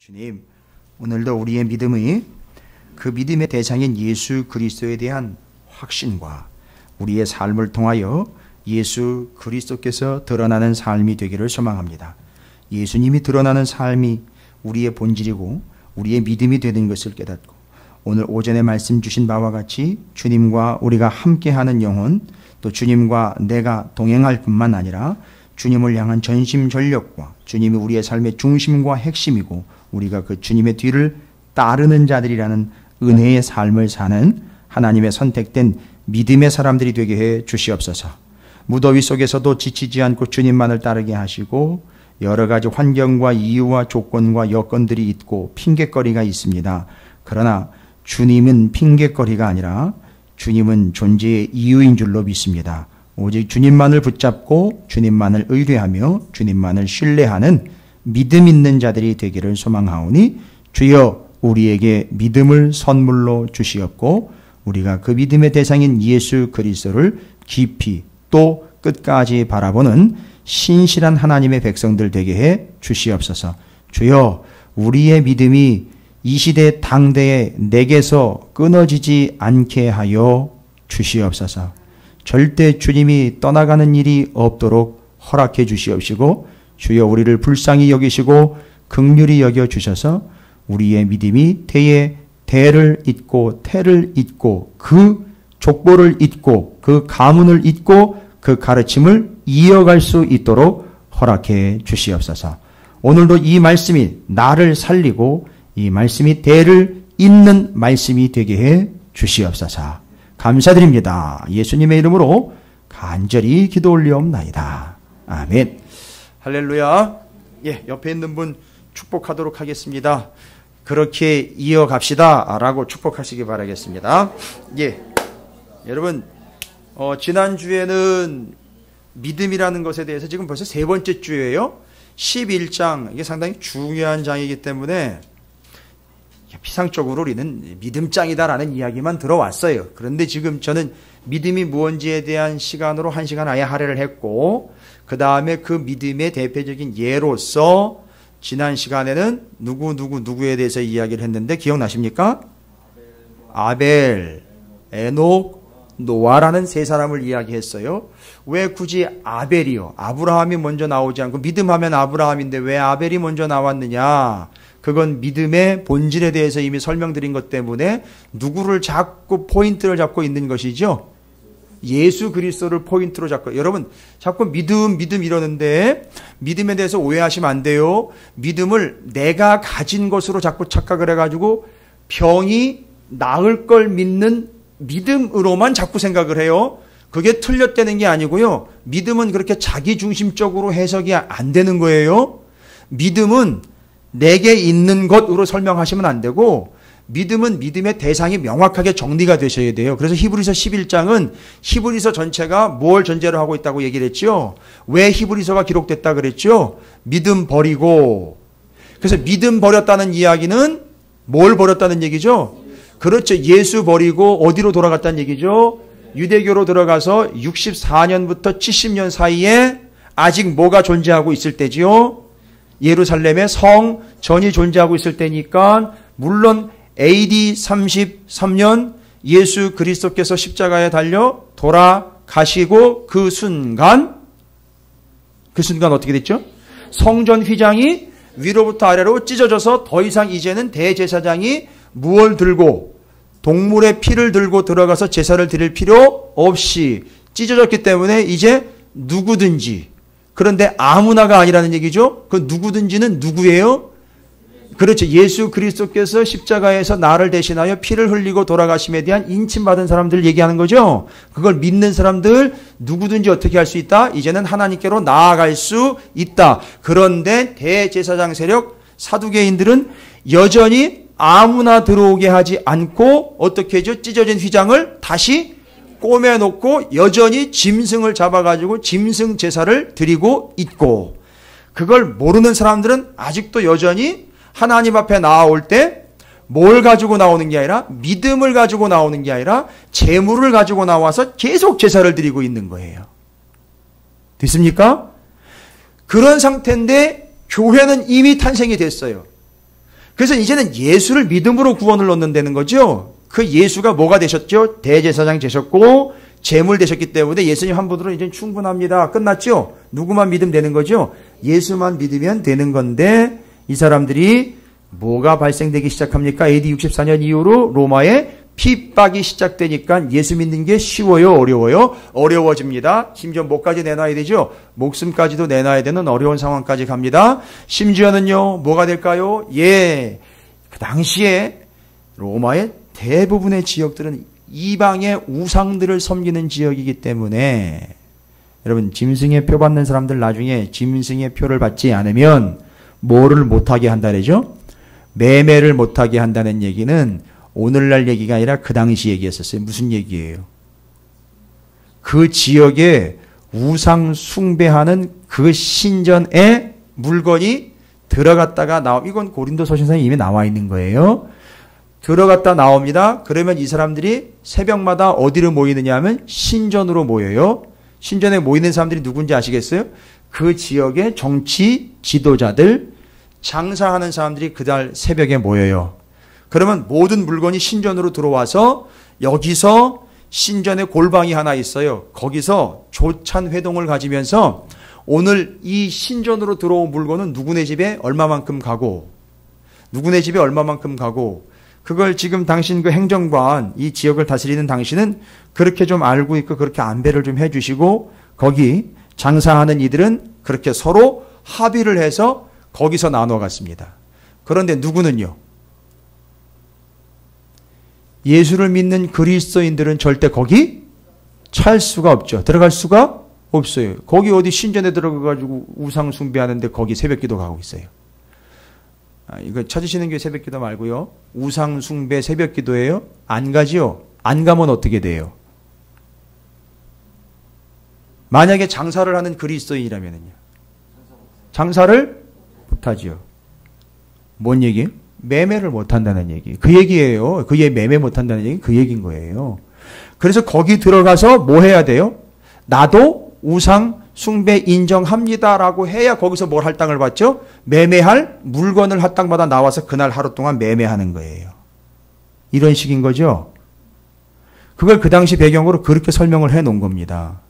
주님, 오늘도 우리의 믿음이 그 믿음의 대상인 예수 그리스도에 대한 확신과 우리의 삶을 통하여 예수 그리스도께서 드러나는 삶이 되기를 소망합니다. 예수님이 드러나는 삶이 우리의 본질이고 우리의 믿음이 되는 것을 깨닫고 오늘 오전에 말씀 주신 바와 같이 주님과 우리가 함께하는 영혼, 또 주님과 내가 동행할 뿐만 아니라 주님을 향한 전심전력과 주님이 우리의 삶의 중심과 핵심이고 우리가 그 주님의 뒤를 따르는 자들이라는 은혜의 삶을 사는 하나님의 선택된 믿음의 사람들이 되게 해 주시옵소서. 무더위 속에서도 지치지 않고 주님만을 따르게 하시고 여러 가지 환경과 이유와 조건과 여건들이 있고 핑계거리가 있습니다. 그러나 주님은 핑계거리가 아니라 주님은 존재의 이유인 줄로 믿습니다. 오직 주님만을 붙잡고 주님만을 의뢰하며 주님만을 신뢰하는 믿음 있는 자들이 되기를 소망하오니 주여 우리에게 믿음을 선물로 주시옵고 우리가 그 믿음의 대상인 예수 그리스도를 깊이 또 끝까지 바라보는 신실한 하나님의 백성들 되게 해 주시옵소서. 주여 우리의 믿음이 이 시대 당대에 내게서 끊어지지 않게 하여 주시옵소서. 절대 주님이 떠나가는 일이 없도록 허락해 주시옵시고 주여 우리를 불쌍히 여기시고 긍휼히 여겨 주셔서 우리의 믿음이 대에 대를 잇고 태를 잇고 그 족보를 잇고 그 가문을 잇고 그 가르침을 이어갈 수 있도록 허락해 주시옵소서. 오늘도 이 말씀이 나를 살리고 이 말씀이 대를 잇는 말씀이 되게 해 주시옵소서. 감사드립니다. 예수님의 이름으로 간절히 기도 올리옵나이다. 아멘. 할렐루야. 옆에 있는 분 축복하도록 하겠습니다. 그렇게 이어갑시다 라고 축복하시기 바라겠습니다. 여러분 지난주에는 믿음이라는 것에 대해서 지금 벌써 세 번째 주예요. 11장, 이게 상당히 중요한 장이기 때문에 피상적으로 우리는 믿음장이다라는 이야기만 들어왔어요. 그런데 지금 저는 믿음이 무엇인지에 대한 시간으로 1시간 아예 할애를 했고 그 다음에 그 믿음의 대표적인 예로서 지난 시간에는 누구에 대해서 이야기를 했는데 기억나십니까? 아벨, 에녹, 노아라는 세 사람을 이야기했어요. 왜 굳이 아벨이요? 아브라함이 먼저 나오지 않고 믿음하면 아브라함인데 왜 아벨이 먼저 나왔느냐? 그건 믿음의 본질에 대해서 이미 설명드린 것 때문에 누구를 자꾸 포인트를 잡고 있는 것이죠. 예수 그리스도를 포인트로 잡고. 여러분 자꾸 믿음 이러는데 믿음에 대해서 오해하시면 안 돼요. 믿음을 내가 가진 것으로 자꾸 착각을 해가지고 병이 나을 걸 믿는 믿음으로만 자꾸 생각을 해요. 그게 틀렸다는 게 아니고요. 믿음은 그렇게 자기중심적으로 해석이 안 되는 거예요. 믿음은 내게 있는 것으로 설명하시면 안 되고 믿음은 믿음의 대상이 명확하게 정리가 되셔야 돼요. 그래서 히브리서 11장은 히브리서 전체가 뭘 전제로 하고 있다고 얘기를 했죠. 왜 히브리서가 기록됐다 그랬죠? 믿음 버리고. 그래서 믿음 버렸다는 이야기는 뭘 버렸다는 얘기죠? 그렇죠. 예수 버리고 어디로 돌아갔다는 얘기죠? 유대교로 들어가서 64년부터 70년 사이에 아직 뭐가 존재하고 있을 때지요? 예루살렘의 성전이 존재하고 있을 때니까 물론 AD 33년 예수 그리스도께서 십자가에 달려 돌아가시고 그 순간 어떻게 됐죠? 성전 휘장이 위로부터 아래로 찢어져서 더 이상 이제는 대제사장이 무엇을 들고 동물의 피를 들고 들어가서 제사를 드릴 필요 없이 찢어졌기 때문에 이제 누구든지, 그런데 아무나가 아니라는 얘기죠. 그 누구든지는 누구예요? 그렇죠. 예수 그리스도께서 십자가에서 나를 대신하여 피를 흘리고 돌아가심에 대한 인침받은 사람들 얘기하는 거죠. 그걸 믿는 사람들 누구든지 어떻게 할 수 있다? 이제는 하나님께로 나아갈 수 있다. 그런데 대제사장 세력 사두개인들은 여전히 아무나 들어오게 하지 않고 어떻게 하죠? 찢어진 휘장을 다시 꼬매놓고 여전히 짐승을 잡아가지고 짐승 제사를 드리고 있고, 그걸 모르는 사람들은 아직도 여전히 하나님 앞에 나올 때 뭘 가지고 나오는 게 아니라 믿음을 가지고 나오는 게 아니라 재물을 가지고 나와서 계속 제사를 드리고 있는 거예요. 됐습니까? 그런 상태인데 교회는 이미 탄생이 됐어요. 그래서 이제는 예수를 믿음으로 구원을 얻는다는 거죠. 그 예수가 뭐가 되셨죠? 대제사장 되셨고 제물 되셨기 때문에 예수님 한 분으로 이제 충분합니다. 끝났죠? 누구만 믿으면 되는 거죠? 예수만 믿으면 되는 건데 이 사람들이 뭐가 발생되기 시작합니까? AD 64년 이후로 로마에 핍박이 시작되니까 예수 믿는 게 쉬워요? 어려워요? 어려워집니다. 심지어 뭐까지 내놔야 되죠? 목숨까지도 내놔야 되는 어려운 상황까지 갑니다. 심지어는요, 뭐가 될까요? 예, 그 당시에 로마의 대부분의 지역들은 이방의 우상들을 섬기는 지역이기 때문에 여러분, 짐승의 표 받는 사람들 나중에 짐승의 표를 받지 않으면 뭐를 못하게 한다래죠? 매매를 못하게 한다는 얘기는 오늘날 얘기가 아니라 그 당시 얘기였었어요. 무슨 얘기예요? 그 지역에 우상 숭배하는 그 신전에 물건이 들어갔다가 이건 고린도서신서에 이미 나와 있는 거예요. 들어갔다 나옵니다. 그러면 이 사람들이 새벽마다 어디로 모이느냐 하면 신전으로 모여요. 신전에 모이는 사람들이 누군지 아시겠어요? 그 지역의 정치 지도자들, 장사하는 사람들이 그날 새벽에 모여요. 그러면 모든 물건이 신전으로 들어와서 여기서 신전에 골방이 하나 있어요. 거기서 조찬 회동을 가지면서 오늘 이 신전으로 들어온 물건은 누구네 집에 얼마만큼 가고 누구네 집에 얼마만큼 가고 그걸 지금 당신 그 행정관 이 지역을 다스리는 당신은 그렇게 좀 알고 있고 그렇게 안배를 좀 해주시고 거기 장사하는 이들은 그렇게 서로 합의를 해서 거기서 나눠 갔습니다. 그런데 누구는요? 예수를 믿는 그리스도인들은 절대 거기 찰 수가 없죠. 들어갈 수가 없어요. 거기 어디 신전에 들어가가지고 우상 숭배하는데 거기 새벽기도 가고 있어요. 이거 찾으시는 게 새벽기도 말고요. 우상 숭배 새벽기도예요. 안 가지요. 안 가면 어떻게 돼요? 만약에 장사를 하는 그리스도인이라면요. 장사를 못하지요. 뭔 얘기예요? 매매를 못한다는 얘기. 그 얘기예요. 그게 매매 못한다는 얘기 그 얘기인 거예요. 그래서 거기 들어가서 뭐 해야 돼요? 나도 우상 숭배 인정합니다라고 해야 거기서 뭘 할당을 받죠? 매매할 물건을 할당받아 나와서 그날 하루 동안 매매하는 거예요. 이런 식인 거죠. 그걸 그 당시 배경으로 그렇게 설명을 해 놓은 겁니다.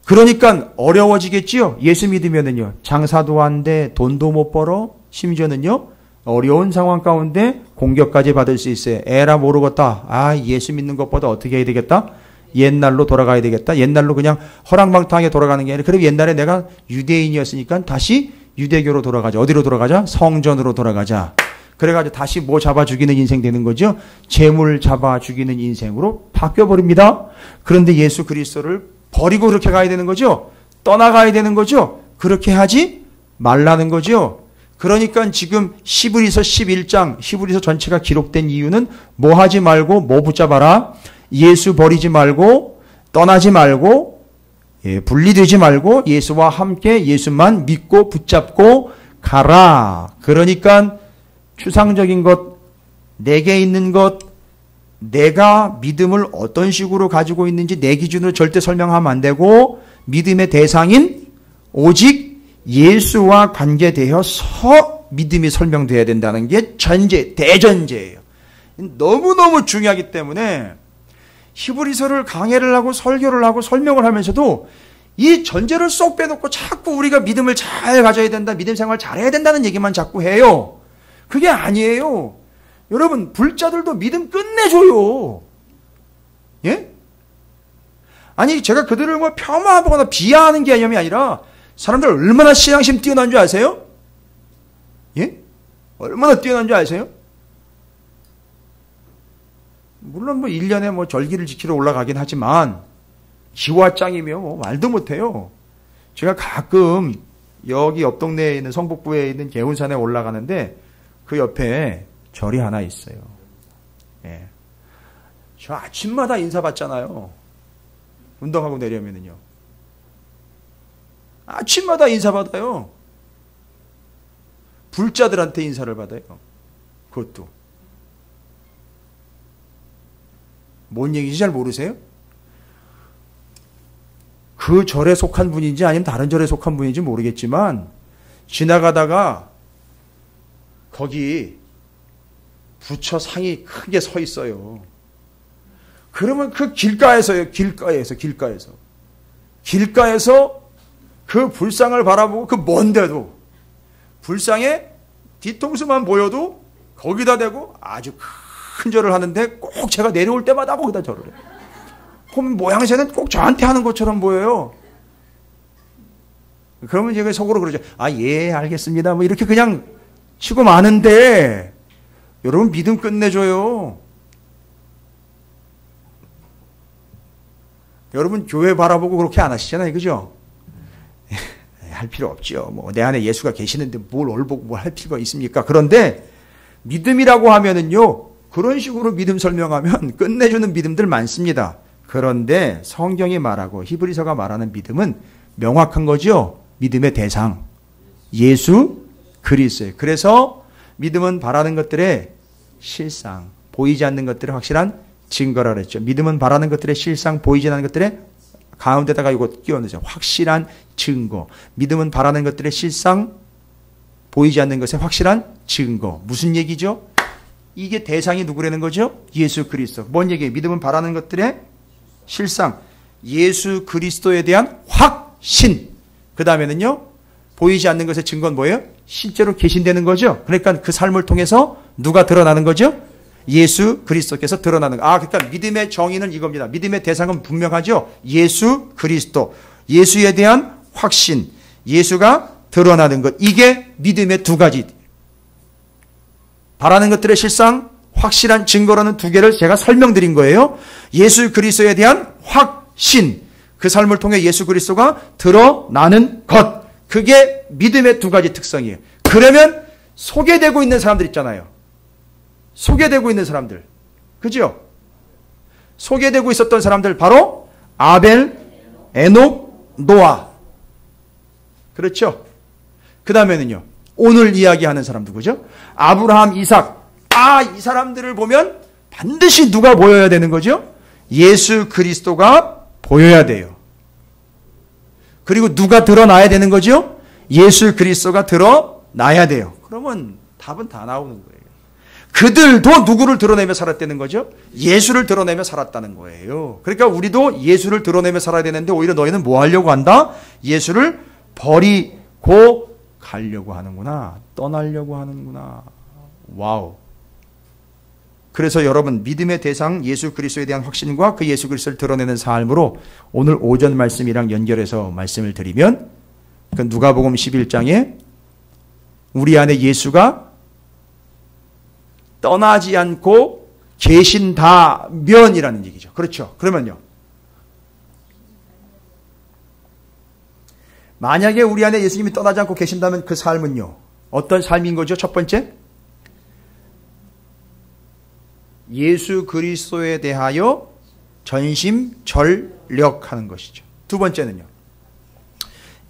그러니까 어려워지겠지요. 예수 믿으면은요. 장사도 안 돼, 돈도 못 벌어, 심지어는요. 어려운 상황 가운데 공격까지 받을 수 있어요. 에라 모르겠다. 예수 믿는 것보다 어떻게 해야 되겠다? 옛날로 돌아가야 되겠다. 옛날로 그냥 허랑방탕하게 돌아가는 게 아니라 그럼 옛날에 내가 유대인이었으니까 다시 유대교로 돌아가자. 어디로 돌아가자? 성전으로 돌아가자. 그래가지고 다시 뭐 잡아 죽이는 인생 되는 거죠. 재물 잡아 죽이는 인생으로 바뀌어버립니다. 그런데 예수 그리스도를 버리고 그렇게 가야 되는 거죠. 떠나가야 되는 거죠. 그렇게 하지 말라는 거죠. 그러니까 지금 히브리서 11장, 히브리서 전체가 기록된 이유는 뭐 하지 말고 뭐 붙잡아라. 예수 버리지 말고 떠나지 말고 분리되지 말고 예수와 함께 예수만 믿고 붙잡고 가라. 그러니까 추상적인 것, 내게 있는 것, 내가 믿음을 어떤 식으로 가지고 있는지 내 기준으로 절대 설명하면 안 되고 믿음의 대상인 오직 예수와 관계되어서 믿음이 설명돼야 된다는 게 전제, 대전제예요. 너무너무 중요하기 때문에 히브리서를 강해를 하고 설교를 하고 설명을 하면서도 이 전제를 쏙 빼놓고 자꾸 우리가 믿음을 잘 가져야 된다, 믿음 생활 잘해야 된다는 얘기만 자꾸 해요. 그게 아니에요. 여러분, 불자들도 믿음 끝내줘요. 예? 아니, 제가 그들을 뭐 폄하하거나 비하하는 게 아니라 사람들 얼마나 신앙심 뛰어난 줄 아세요? 예? 얼마나 뛰어난 줄 아세요? 물론 뭐 1년에 뭐 절기를 지키러 올라가긴 하지만 기와장이며 뭐 말도 못해요. 제가 가끔 여기 옆 동네에 있는 성북구에 있는 개운산에 올라가는데 그 옆에 절이 하나 있어요. 예. 저 아침마다 인사받잖아요. 운동하고 내려오면은요. 아침마다 인사받아요. 불자들한테 인사를 받아요. 그것도. 뭔 얘기인지 잘 모르세요? 그 절에 속한 분인지 아니면 다른 절에 속한 분인지 모르겠지만 지나가다가 거기 부처 상이 크게 서 있어요. 그러면 그 길가에서 그 불상을 바라보고 그 먼데도 불상에 뒤통수만 보여도 거기다 대고 아주 큰 절을 하는데 꼭 제가 내려올 때마다 거기다 절을 해요. 보면 모양새는 꼭 저한테 하는 것처럼 보여요. 그러면 제가 속으로 그러죠. 아, 예, 알겠습니다. 뭐 이렇게 그냥 치고 마는데 여러분 믿음 끝내줘요. 여러분 교회 바라보고 그렇게 안 하시잖아요. 그죠? 할 필요 없죠. 뭐 내 안에 예수가 계시는데 뭘 올보고 뭘 할 필요가 있습니까? 그런데 믿음이라고 하면은요. 그런 식으로 믿음 설명하면 끝내주는 믿음들 많습니다. 그런데 성경이 말하고 히브리서가 말하는 믿음은 명확한 거죠. 믿음의 대상 예수 그리스도예요. 그래서 믿음은 바라는 것들의 실상, 보이지 않는 것들의 확실한 증거라 그랬죠. 믿음은 바라는 것들의 실상, 보이지 않는 것들의 가운데다가 이거 끼워넣죠. 확실한 증거. 믿음은 바라는 것들의 실상, 보이지 않는 것의 확실한 증거. 무슨 얘기죠? 이게 대상이 누구라는 거죠? 예수 그리스도. 뭔 얘기예요? 믿음은 바라는 것들의 실상, 예수 그리스도에 대한 확신. 그 다음에는요, 보이지 않는 것의 증거는 뭐예요? 실제로 계신다는 거죠. 그러니까 그 삶을 통해서 누가 드러나는 거죠? 예수 그리스도께서 드러나는 거. 아, 그러니까 믿음의 정의는 이겁니다. 믿음의 대상은 분명하죠. 예수 그리스도. 예수에 대한 확신. 예수가 드러나는 것. 이게 믿음의 두 가지. 바라는 것들의 실상, 확실한 증거라는 두 개를 제가 설명드린 거예요. 예수 그리스도에 대한 확신. 그 삶을 통해 예수 그리스도가 드러나는 것. 그게 믿음의 두 가지 특성이에요. 그러면 소개되고 있는 사람들 있잖아요. 소개되고 있는 사람들. 그죠? 소개되고 있었던 사람들 바로 아벨, 에녹, 노아. 그렇죠? 그 다음에는요. 오늘 이야기하는 사람 누구죠? 아브라함, 이삭. 아, 이 사람들을 보면 반드시 누가 보여야 되는 거죠? 예수 그리스도가 보여야 돼요. 그리고 누가 드러나야 되는 거죠? 예수 그리스도가 드러나야 돼요. 그러면 답은 다 나오는 거예요. 그들도 누구를 드러내며 살았다는 거죠? 예수를 드러내며 살았다는 거예요. 그러니까 우리도 예수를 드러내며 살아야 되는데 오히려 너희는 뭐 하려고 한다? 예수를 버리고 가려고 하는구나. 떠나려고 하는구나. 와우. 그래서 여러분 믿음의 대상 예수 그리스도에 대한 확신과 그 예수 그리스도를 드러내는 삶으로 오늘 오전 말씀이랑 연결해서 말씀을 드리면 그 누가복음 11장에 우리 안에 예수가 떠나지 않고 계신다면이라는 얘기죠. 그렇죠. 그러면요. 만약에 우리 안에 예수님이 떠나지 않고 계신다면 그 삶은요. 어떤 삶인 거죠? 첫 번째. 예수 그리스도에 대하여 전심전력하는 것이죠. 두 번째는요.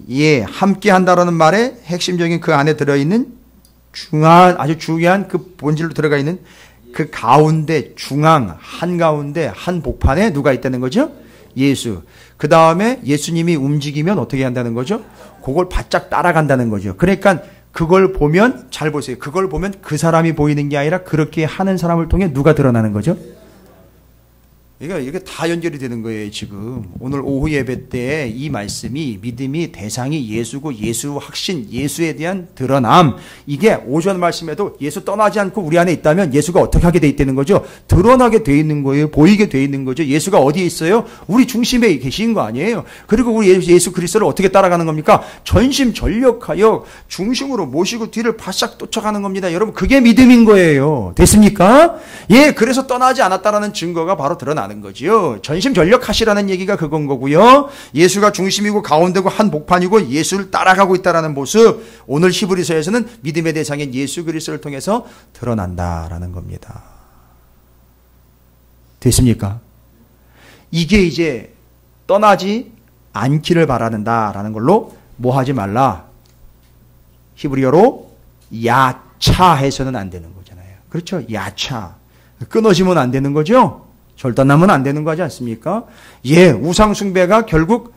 예, 함께 한다라는 말의 핵심적인 그 안에 들어있는 아주 중요한 그 본질로 들어가 있는 그 가운데 중앙 한가운데 한 복판에 누가 있다는 거죠? 예수. 그 다음에 예수님이 움직이면 어떻게 한다는 거죠? 그걸 바짝 따라간다는 거죠. 그러니까 그걸 보면 잘 보세요. 그걸 보면 그 사람이 보이는 게 아니라 그렇게 하는 사람을 통해 누가 드러나는 거죠? 그러니까 이게 다 연결이 되는 거예요, 지금. 오늘 오후 예배 때 이 말씀이 믿음이 대상이 예수고 예수 확신, 예수에 대한 드러남. 이게 오전 말씀에도 예수 떠나지 않고 우리 안에 있다면 예수가 어떻게 하게 돼 있다는 거죠? 드러나게 돼 있는 거예요. 보이게 돼 있는 거죠. 예수가 어디에 있어요? 우리 중심에 계신 거 아니에요. 그리고 우리 예수 그리스도를 어떻게 따라가는 겁니까? 전심전력하여 중심으로 모시고 뒤를 바싹 쫓아가는 겁니다. 여러분, 그게 믿음인 거예요. 됐습니까? 예, 그래서 떠나지 않았다라는 증거가 바로 드러나 는 거지요. 전심전력하시라는 얘기가 그건 거고요. 예수가 중심이고 가운데고 한 복판이고 예수를 따라가고 있다라는 모습. 오늘 히브리서에서는 믿음의 대상인 예수 그리스도를 통해서 드러난다라는 겁니다. 됐습니까? 이게 이제 떠나지 않기를 바라는다라는 걸로 뭐 하지 말라. 히브리어로 야차해서는 안 되는 거잖아요. 그렇죠? 야차. 끊어지면 안 되는 거죠? 절단나면 안 되는 거 하지 않습니까? 우상숭배가 결국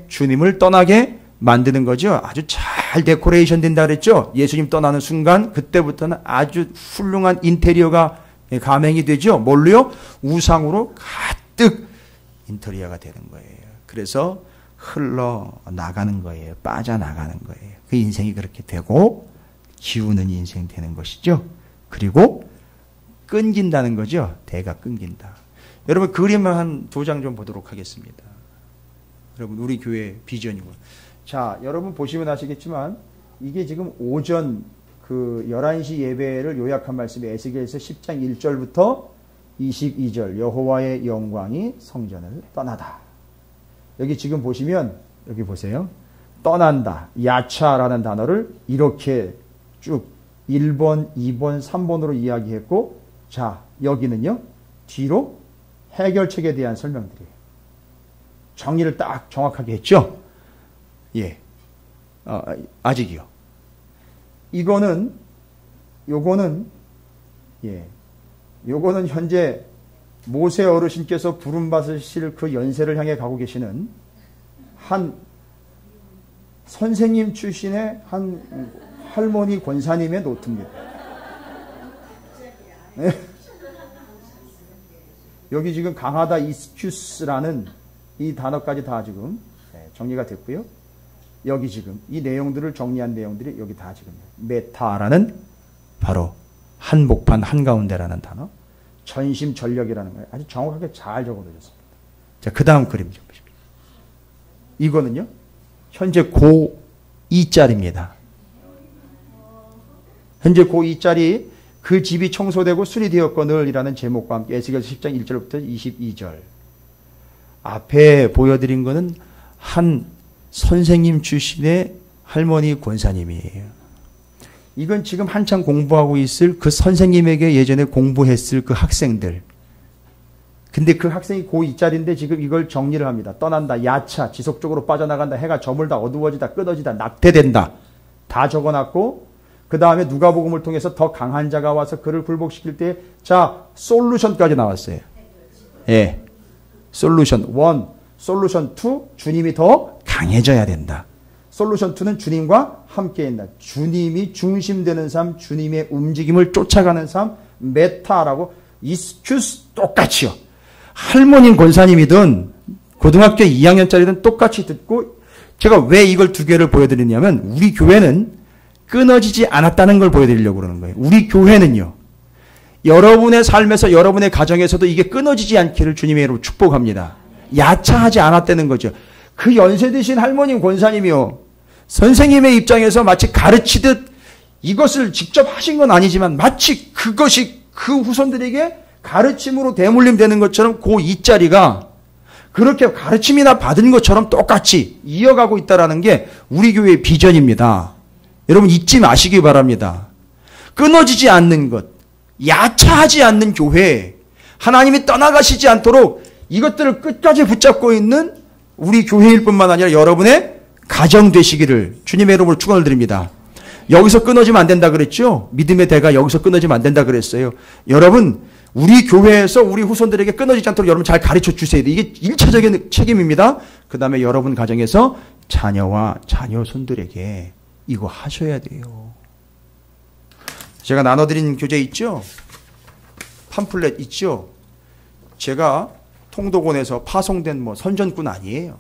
주님을 떠나게 만드는 거죠. 아주 잘 잘 데코레이션 된다 그랬죠? 예수님 떠나는 순간 그때부터는 아주 훌륭한 인테리어가 감행이 되죠. 뭘로요? 우상으로 가득 인테리어가 되는 거예요. 그래서 흘러나가는 거예요. 빠져나가는 거예요. 그 인생이 그렇게 되고 기우는 인생 되는 것이죠. 그리고 끊긴다는 거죠. 대가 끊긴다. 여러분 그림을 한 2장 좀 보도록 하겠습니다. 여러분 우리 교회 비전이고. 자, 여러분 보시면 아시겠지만 이게 지금 오전 그 11시 예배를 요약한 말씀이 에스겔서 10장 1절부터 22절 여호와의 영광이 성전을 떠나다. 여기 지금 보시면 여기 보세요. 떠난다. 야차라는 단어를 이렇게 쭉 1번, 2번, 3번으로 이야기했고 자, 여기는요. 뒤로 해결책에 대한 설명들이에요. 정리를 딱 정확하게 했죠. 예. 아직이요. 요거는 현재 모세 어르신께서 부름받으실 그 연세를 향해 가고 계시는 한 선생님 출신의 한 할머니 권사님의 노트입니다. 네. 여기 지금 강하다 이스큐스라는 이 단어까지 다 지금 정리가 됐고요. 여기 지금 이 내용들을 정리한 내용들이 여기 다 지금 메타라는 바로 한복판 한가운데라는 단어, 전심전력이라는 거예요. 아주 정확하게 잘 적어놓으셨습니다. 자, 그 다음 그림 좀 보십시오. 이거는요, 현재 고2짜리입니다. 현재 고2짜리 그 집이 청소되고 수리되었거늘이라는 제목과 함께 에스겔 10장 1절부터 22절. 앞에 보여드린 거는 한 선생님 출신의 할머니 권사님이에요. 이건 지금 한창 공부하고 있을 그 선생님에게 예전에 공부했을 그 학생들. 근데 그 학생이 고2짜리인데 지금 이걸 정리를 합니다. 떠난다, 야차, 지속적으로 빠져나간다, 해가 저물다, 어두워지다, 끊어지다, 낙태된다. 다 적어놨고 그 다음에 누가복음을 통해서 더 강한 자가 와서 그를 굴복시킬 때 자, 솔루션까지 나왔어요. 예, 솔루션 1, 솔루션 2, 주님이 더 강해져야 된다. 솔루션 2는 주님과 함께 있다. 주님이 중심되는 삶, 주님의 움직임을 쫓아가는 삶, 메타라고 이스큐스 똑같이요. 할머니 권사님이든 고등학교 2학년짜리든 똑같이 듣고 제가 왜 이걸 두 개를 보여드리냐면 우리 교회는 끊어지지 않았다는 걸 보여드리려고 그러는 거예요. 우리 교회는요. 여러분의 삶에서 여러분의 가정에서도 이게 끊어지지 않기를 주님의 이름으로 축복합니다. 야차하지 않았다는 거죠. 그 연세 드신 할머님 권사님이요. 선생님의 입장에서 마치 가르치듯 이것을 직접 하신 건 아니지만 마치 그것이 그 후손들에게 가르침으로 대물림 되는 것처럼 고2짜리가 그렇게 가르침이나 받은 것처럼 똑같이 이어가고 있다는 게 우리 교회의 비전입니다. 여러분 잊지 마시기 바랍니다. 끊어지지 않는 것, 야차하지 않는 교회, 하나님이 떠나가시지 않도록 이것들을 끝까지 붙잡고 있는 우리 교회일 뿐만 아니라 여러분의 가정 되시기를 주님의 이름으로 축원을 드립니다. 여기서 끊어지면 안 된다 그랬죠? 믿음의 대가 여기서 끊어지면 안 된다 그랬어요. 여러분, 우리 교회에서 우리 후손들에게 끊어지지 않도록 여러분 잘 가르쳐 주셔야 돼요. 이게 1차적인 책임입니다. 그 다음에 여러분 가정에서 자녀와 자녀 손들에게 이거 하셔야 돼요. 제가 나눠드린 교재 있죠? 팜플렛 있죠? 제가 통독원에서 파송된 선전꾼 아니에요.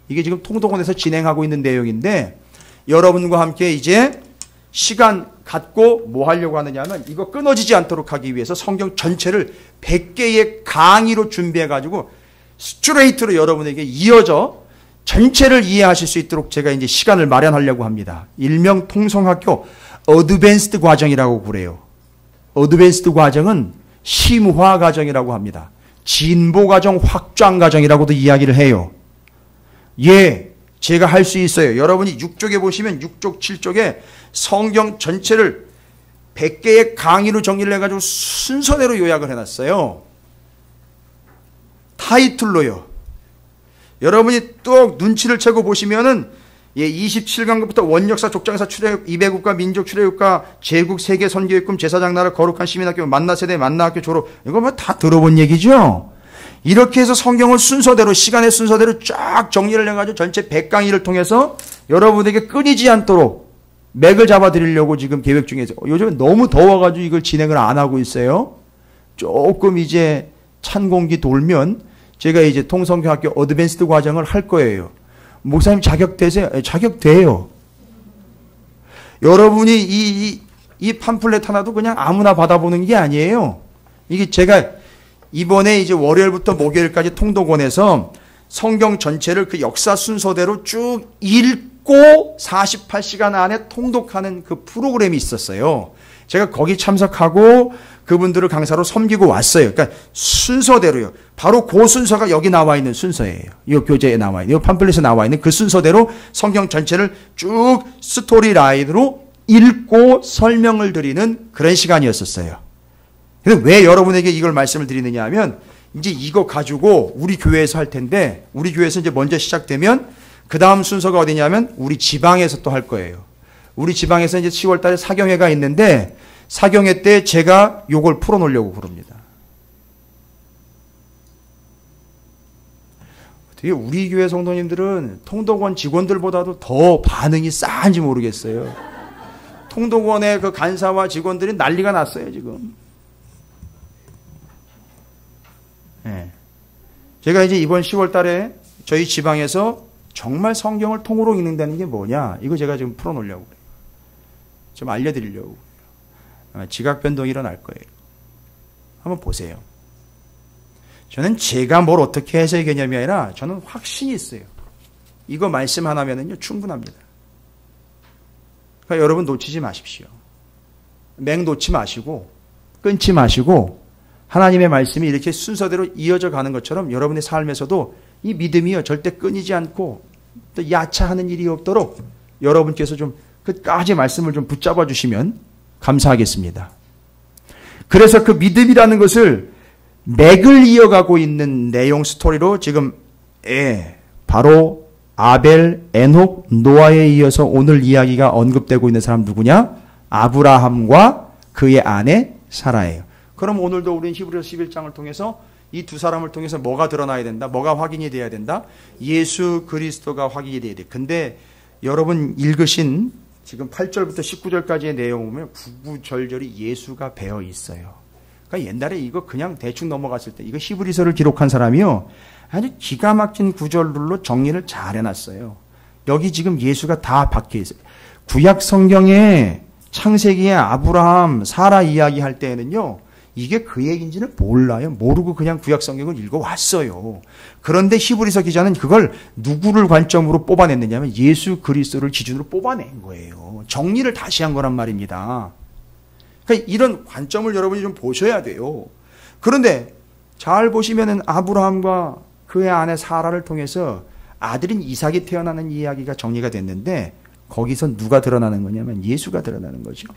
이게 지금 통독원에서 진행하고 있는 내용인데 여러분과 함께 이제 시간 갖고 뭐 하려고 하느냐면 이거 끊어지지 않도록 하기 위해서 성경 전체를 100개의 강의로 준비해가지고 스트레이트로 여러분에게 이어져 전체를 이해하실 수 있도록 제가 이제 시간을 마련하려고 합니다. 일명 통성학교 어드밴스드 과정이라고 그래요. 어드밴스드 과정은 심화 과정이라고 합니다. 진보 과정, 확장 과정이라고도 이야기를 해요. 예, 제가 할 수 있어요. 여러분이 6쪽에 보시면 6쪽, 7쪽에 성경 전체를 100개의 강의로 정리를 해가지고 순서대로 요약을 해놨어요. 타이틀로요. 여러분이 또 눈치를 채고 보시면은 27강부터 원역사, 족장사, 출애굽, 이배국가, 민족, 출애굽가, 제국, 세계, 선교육금, 제사장 나라, 거룩한 시민학교, 만나세대, 만나학교 졸업 이거 뭐 다 들어본 얘기죠. 이렇게 해서 성경을 순서대로 시간의 순서대로 쫙 정리를 해가지고 전체 100강의를 통해서 여러분에게 끊이지 않도록 맥을 잡아드리려고 지금 계획 중에서 요즘은 너무 더워가지고 이걸 진행을 안 하고 있어요. 조금 이제 찬 공기 돌면 제가 이제 통성교학교 어드밴스드 과정을 할 거예요. 목사님 자격되세요? 자격돼요. 여러분이 이 팜플렛 하나도 그냥 아무나 받아보는 게 아니에요. 이게 제가 이번에 이제 월요일부터 목요일까지 통독원에서 성경 전체를 그 역사 순서대로 쭉 읽고 48시간 안에 통독하는 그 프로그램이 있었어요. 제가 거기 참석하고 그분들을 강사로 섬기고 왔어요. 그러니까 순서대로요. 바로 그 순서가 여기 나와 있는 순서예요. 이 교재에 나와 있는, 이 팜플렛에 나와 있는 그 순서대로 성경 전체를 쭉 스토리 라인으로 읽고 설명을 드리는 그런 시간이었었어요. 근데 왜 여러분에게 이걸 말씀을 드리느냐 하면 이제 이거 가지고 우리 교회에서 할 텐데 우리 교회에서 이제 먼저 시작되면 그 다음 순서가 어디냐면 우리 지방에서 또 할 거예요. 우리 지방에서 이제 10월 달에 사경회가 있는데 사경회 때 제가 요걸 풀어놓으려고 그럽니다. 어떻게 우리 교회 성도님들은 통독원 직원들보다도 더 반응이 싸한지 모르겠어요. 통독원의 그 간사와 직원들이 난리가 났어요, 지금. 네. 제가 이제 이번 10월 달에 저희 지방에서 정말 성경을 통으로 읽는다는 게 뭐냐, 이거 제가 지금 풀어놓으려고 그래요. 좀 알려드리려고. 지각 변동이 일어날 거예요. 한번 보세요. 저는 제가 뭘 어떻게 해서의 개념이 아니라 저는 확신이 있어요. 이거 말씀 하나면은요 충분합니다. 그러니까 여러분 놓치지 마십시오. 맹 놓지 마시고 끊지 마시고 하나님의 말씀이 이렇게 순서대로 이어져 가는 것처럼 여러분의 삶에서도 이 믿음이요 절대 끊이지 않고 또 야차하는 일이 없도록 여러분께서 좀 끝까지 말씀을 좀 붙잡아 주시면 감사하겠습니다. 그래서 그 믿음이라는 것을 맥을 이어가고 있는 내용 스토리로 지금 바로 아벨, 에녹, 노아에 이어서 오늘 이야기가 언급되고 있는 사람 누구냐? 아브라함과 그의 아내 사라예요. 그럼 오늘도 우리는 히브리서 11장을 통해서 이 두 사람을 통해서 뭐가 드러나야 된다? 뭐가 확인이 돼야 된다? 예수 그리스도가 확인이 돼야 돼. 근데 여러분 읽으신 지금 8절부터 19절까지의 내용 보면 구구절절이 예수가 배어 있어요. 그러니까 옛날에 이거 그냥 대충 넘어갔을 때 이거 히브리서를 기록한 사람이요 아주 기가 막힌 구절로 정리를 잘 해놨어요. 여기 지금 예수가 다 박혀 있어요. 구약 성경에 창세기에 아브라함, 사라 이야기할 때에는요 이게 그 얘기인지는 몰라요. 모르고 그냥 구약 성경을 읽어왔어요. 그런데 히브리서 기자는 그걸 누구를 관점으로 뽑아냈느냐면 예수 그리스도를 기준으로 뽑아낸 거예요. 정리를 다시 한 거란 말입니다. 그러니까 이런 관점을 여러분이 좀 보셔야 돼요. 그런데 잘 보시면은 아브라함과 그의 아내 사라를 통해서 아들인 이삭이 태어나는 이야기가 정리가 됐는데 거기서 누가 드러나는 거냐면 예수가 드러나는 거죠.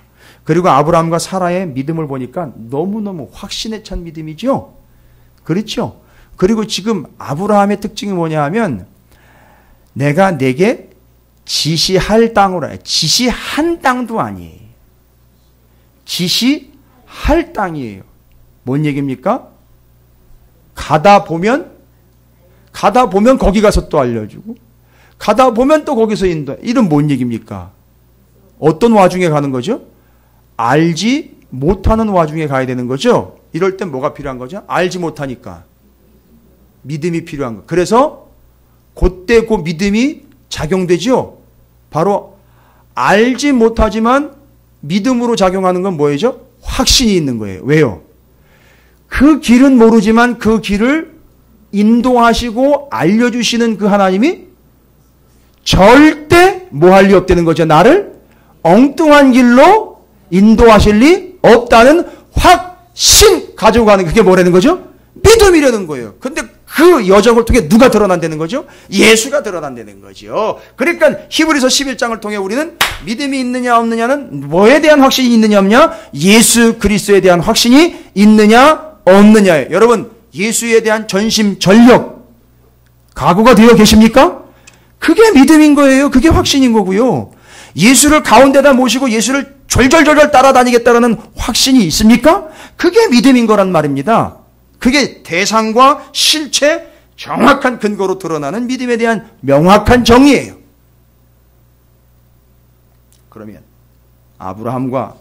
그리고 아브라함과 사라의 믿음을 보니까 너무너무 확신에 찬 믿음이죠. 그렇죠. 그리고 지금 아브라함의 특징이 뭐냐 하면 내가 내게 지시할 땅으로 해. 지시한 땅도 아니에요. 지시할 땅이에요. 뭔 얘기입니까? 가다 보면 거기 가서 또 알려주고 가다 보면 또 거기서 인도. 이런 뭔 얘기입니까? 어떤 와중에 가는 거죠? 알지 못하는 와중에 가야 되는 거죠? 이럴 땐 뭐가 필요한 거죠? 알지 못하니까 믿음이 필요한 거. 그래서 그때 그 믿음이 작용되죠? 바로 알지 못하지만 믿음으로 작용하는 건 뭐예요? 확신이 있는 거예요. 왜요? 그 길은 모르지만 그 길을 인도하시고 알려주시는 그 하나님이 절대 뭐 할 리 없다는 거죠. 나를 엉뚱한 길로 인도하실 리 없다는 확신 가지고 가는 그게 뭐라는 거죠? 믿음이라는 거예요. 근데 그 여정을 통해 누가 드러난다는 거죠? 예수가 드러난다는 거죠. 그러니까 히브리서 11장을 통해 우리는 믿음이 있느냐 없느냐는 뭐에 대한 확신이 있느냐 없느냐? 예수 그리스도에 대한 확신이 있느냐 없느냐예요. 여러분 예수에 대한 전심 전력 각오가 되어 계십니까? 그게 믿음인 거예요. 그게 확신인 거고요. 예수를 가운데다 모시고 예수를 졸졸졸졸 따라다니겠다라는 확신이 있습니까? 그게 믿음인 거란 말입니다. 그게 대상과 실체 정확한 근거로 드러나는 믿음에 대한 명확한 정의예요. 그러면 아브라함과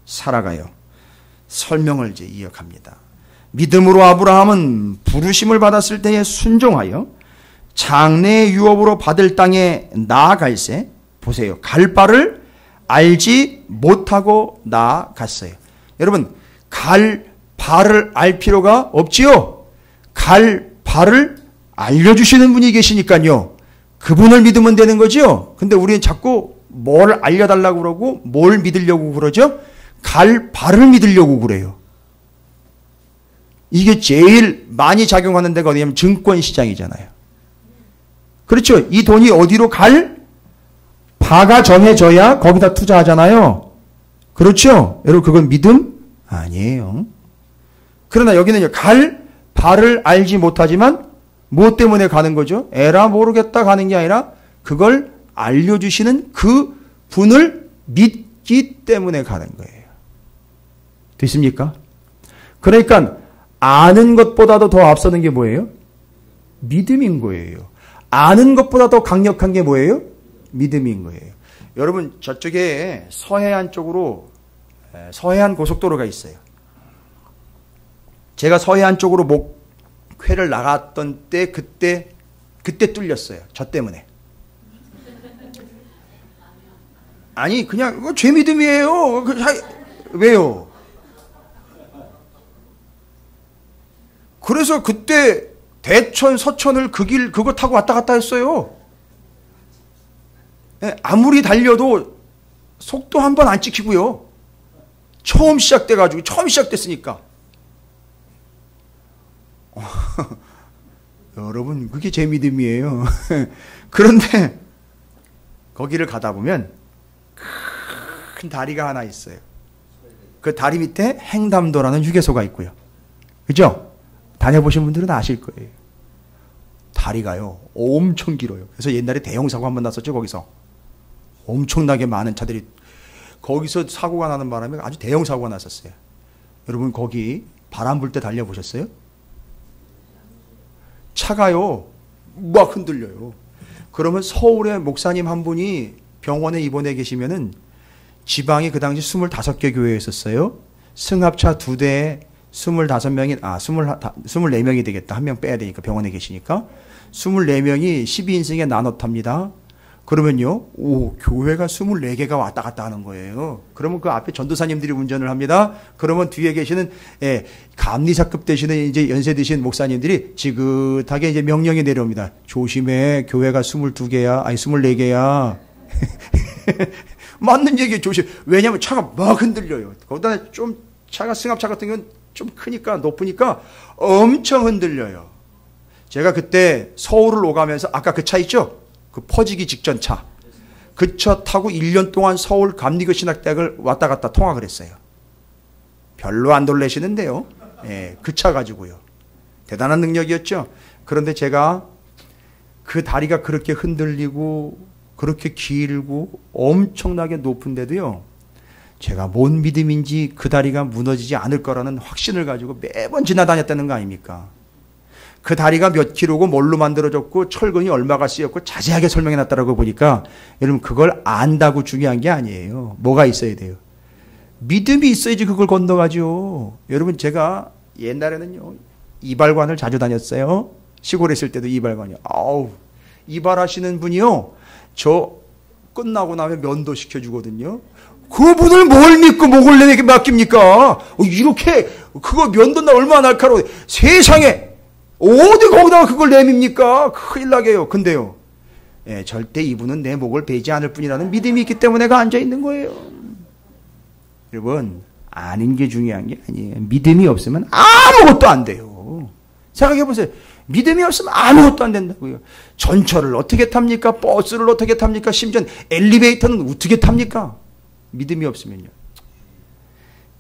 사라가요. 설명을 이제 이어갑니다. 믿음으로 아브라함은 부르심을 받았을 때에 순종하여 장래의 유업으로 받을 땅에 나아갈새 보세요. 갈 바를 알지 못하고 나아갔어요. 여러분, 갈 바를 알 필요가 없지요. 갈 바를 알려주시는 분이 계시니까요. 그분을 믿으면 되는 거죠. 근데 우리는 자꾸 뭘 알려달라고 그러고 뭘 믿으려고 그러죠? 갈 바를 믿으려고 그래요. 이게 제일 많이 작용하는 데가 어디냐면 증권시장이잖아요. 그렇죠. 이 돈이 어디로 갈 바가 정해져야 거기다 투자하잖아요. 그렇죠. 여러분, 그건 믿음 아니에요. 그러나 여기는요, 갈 바를 알지 못하지만 무엇 때문에 가는 거죠? 에라 모르겠다 가는 게 아니라 그걸 알려주시는 그 분을 믿기 때문에 가는 거예요. 됐습니까? 그러니까 아는 것보다도 더 앞서는 게 뭐예요? 믿음인 거예요. 아는 것보다 더 강력한 게 뭐예요? 믿음인 거예요. 여러분, 저쪽에 서해안 쪽으로 서해안 고속도로가 있어요. 제가 서해안 쪽으로 목회를 나갔던 때 그때 뚫렸어요. 저 때문에. 아니, 그냥 제 믿음이에요. 왜요? 그래서 그때 대천, 서천을 그 길, 그거 타고 왔다 갔다 했어요. 아무리 달려도 속도 한 번 안 찍히고요. 처음 시작됐으니까. 여러분, 그게 제 믿음이에요. 그런데 거기를 가다 보면 큰 다리가 하나 있어요. 그 다리 밑에 행담도라는 휴게소가 있고요. 그죠? 다녀보신 분들은 아실 거예요. 다리가요, 엄청 길어요. 그래서 옛날에 대형사고 한 번 났었죠, 거기서. 엄청나게 많은 차들이 거기서 사고가 나는 바람에 아주 대형사고가 났었어요. 여러분, 거기 바람 불 때 달려보셨어요? 차가요, 막 흔들려요. 그러면 서울에 목사님 한 분이 병원에 입원해 계시면은 지방이 그 당시 25개 교회에 있었어요. 승합차 2대에 24명이, 24명이 되겠다. 한 명 빼야 되니까, 병원에 계시니까. 24명이 12인승에 나눠 탑니다. 그러면요, 교회가 24개가 왔다 갔다 하는 거예요. 그러면 그 앞에 전도사님들이 운전을 합니다. 그러면 뒤에 계시는, 감리사급 되시는 이제 연세 드신 목사님들이 지긋하게 이제 명령이 내려옵니다. 조심해, 교회가 22개야, 아니 24개야. 맞는 얘기예요, 조심. 왜냐면 차가 막 흔들려요. 거기다 좀 차가, 승합차 같은 경우는 좀 크니까, 높으니까 엄청 흔들려요. 제가 그때 서울을 오가면서, 아까 그 차 있죠? 그 퍼지기 직전 차. 그 차 타고 1년 동안 서울 감리교 신학대학을 왔다 갔다 통학을 했어요. 별로 안 놀라시는데요. 그 차 가지고요. 대단한 능력이었죠. 그런데 제가 그 다리가 그렇게 흔들리고, 그렇게 길고, 엄청나게 높은데도요, 제가 뭔 믿음인지 그 다리가 무너지지 않을 거라는 확신을 가지고 매번 지나다녔다는 거 아닙니까? 그 다리가 몇 킬로고 뭘로 만들어졌고 철근이 얼마가 쓰였고 자세하게 설명해놨다라고 보니까 여러분, 그걸 안다고 중요한 게 아니에요. 뭐가 있어야 돼요? 믿음이 있어야지 그걸 건너가죠. 여러분, 제가 옛날에는요, 이발관을 자주 다녔어요. 시골에 있을 때도 이발관이요. 이발하시는 분이요, 저 끝나고 나면 면도 시켜주거든요. 그분을 뭘 믿고 목을 내게 맡깁니까? 이렇게 그거 면도나 얼마나 날카로워. 세상에 어디 거기다가 그걸 내밉니까? 큰일 나게요. 근데요, 절대 이분은 내 목을 베지 않을 뿐이라는 믿음이 있기 때문에 내가 앉아있는 거예요. 여러분, 아는 게 중요한 게 아니에요. 믿음이 없으면 아무것도 안 돼요. 생각해보세요. 믿음이 없으면 아무것도 안 된다고요. 전철을 어떻게 탑니까? 버스를 어떻게 탑니까? 심지어 엘리베이터는 어떻게 탑니까? 믿음이 없으면요.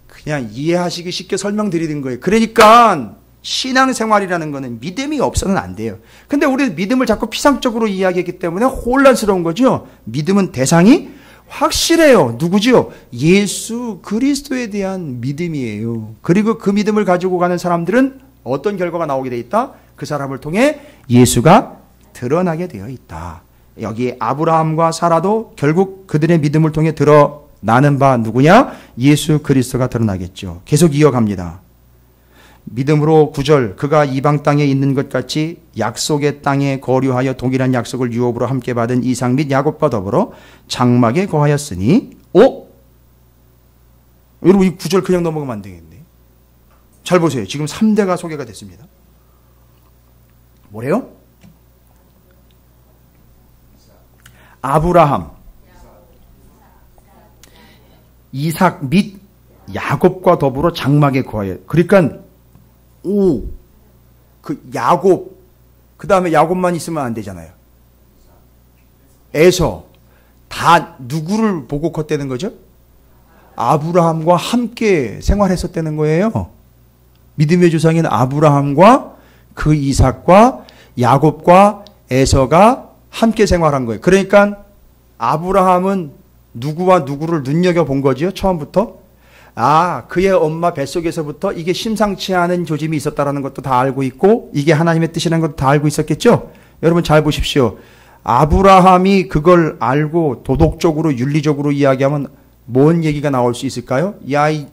그냥 이해하시기 쉽게 설명드리는 거예요. 그러니까 신앙생활이라는 거는 믿음이 없어서는 안 돼요. 근데 우리는 믿음을 자꾸 피상적으로 이야기했기 때문에 혼란스러운 거죠. 믿음은 대상이 확실해요. 누구지요? 예수 그리스도에 대한 믿음이에요. 그리고 그 믿음을 가지고 가는 사람들은 어떤 결과가 나오게 돼 있다? 그 사람을 통해 예수가 드러나게 되어 있다. 여기 아브라함과 사라도 결국 그들의 믿음을 통해 드러나는 바 누구냐? 예수 그리스도가 드러나겠죠. 계속 이어갑니다. 믿음으로 9절 그가 이방 땅에 있는 것 같이 약속의 땅에 거류하여 동일한 약속을 유업으로 함께 받은 이삭 및 야곱과 더불어 장막에 거하였으니 여러분 이 9절 그냥 넘어가면 안 되겠네. 잘 보세요. 지금 3대가 소개가 됐습니다. 뭐래요? 아브라함, 이삭 및 야곱과 더불어 장막에 거하여. 그러니까 야곱, 그 다음에 야곱만 있으면 안 되잖아요. 에서 다 누구를 보고 컸다는 거죠? 아브라함과 함께 생활했었다는 거예요. 믿음의 조상인 아브라함과 그 이삭과 야곱과 에서가 함께 생활한 거예요. 그러니까 아브라함은 누구와 누구를 눈여겨본 거지요, 처음부터. 그의 엄마 뱃속에서부터 이게 심상치 않은 조짐이 있었다는 것도 다 알고 있고 이게 하나님의 뜻이라는 것도 다 알고 있었겠죠? 여러분 잘 보십시오. 아브라함이 그걸 알고 도덕적으로 윤리적으로 이야기하면 뭔 얘기가 나올 수 있을까요? 이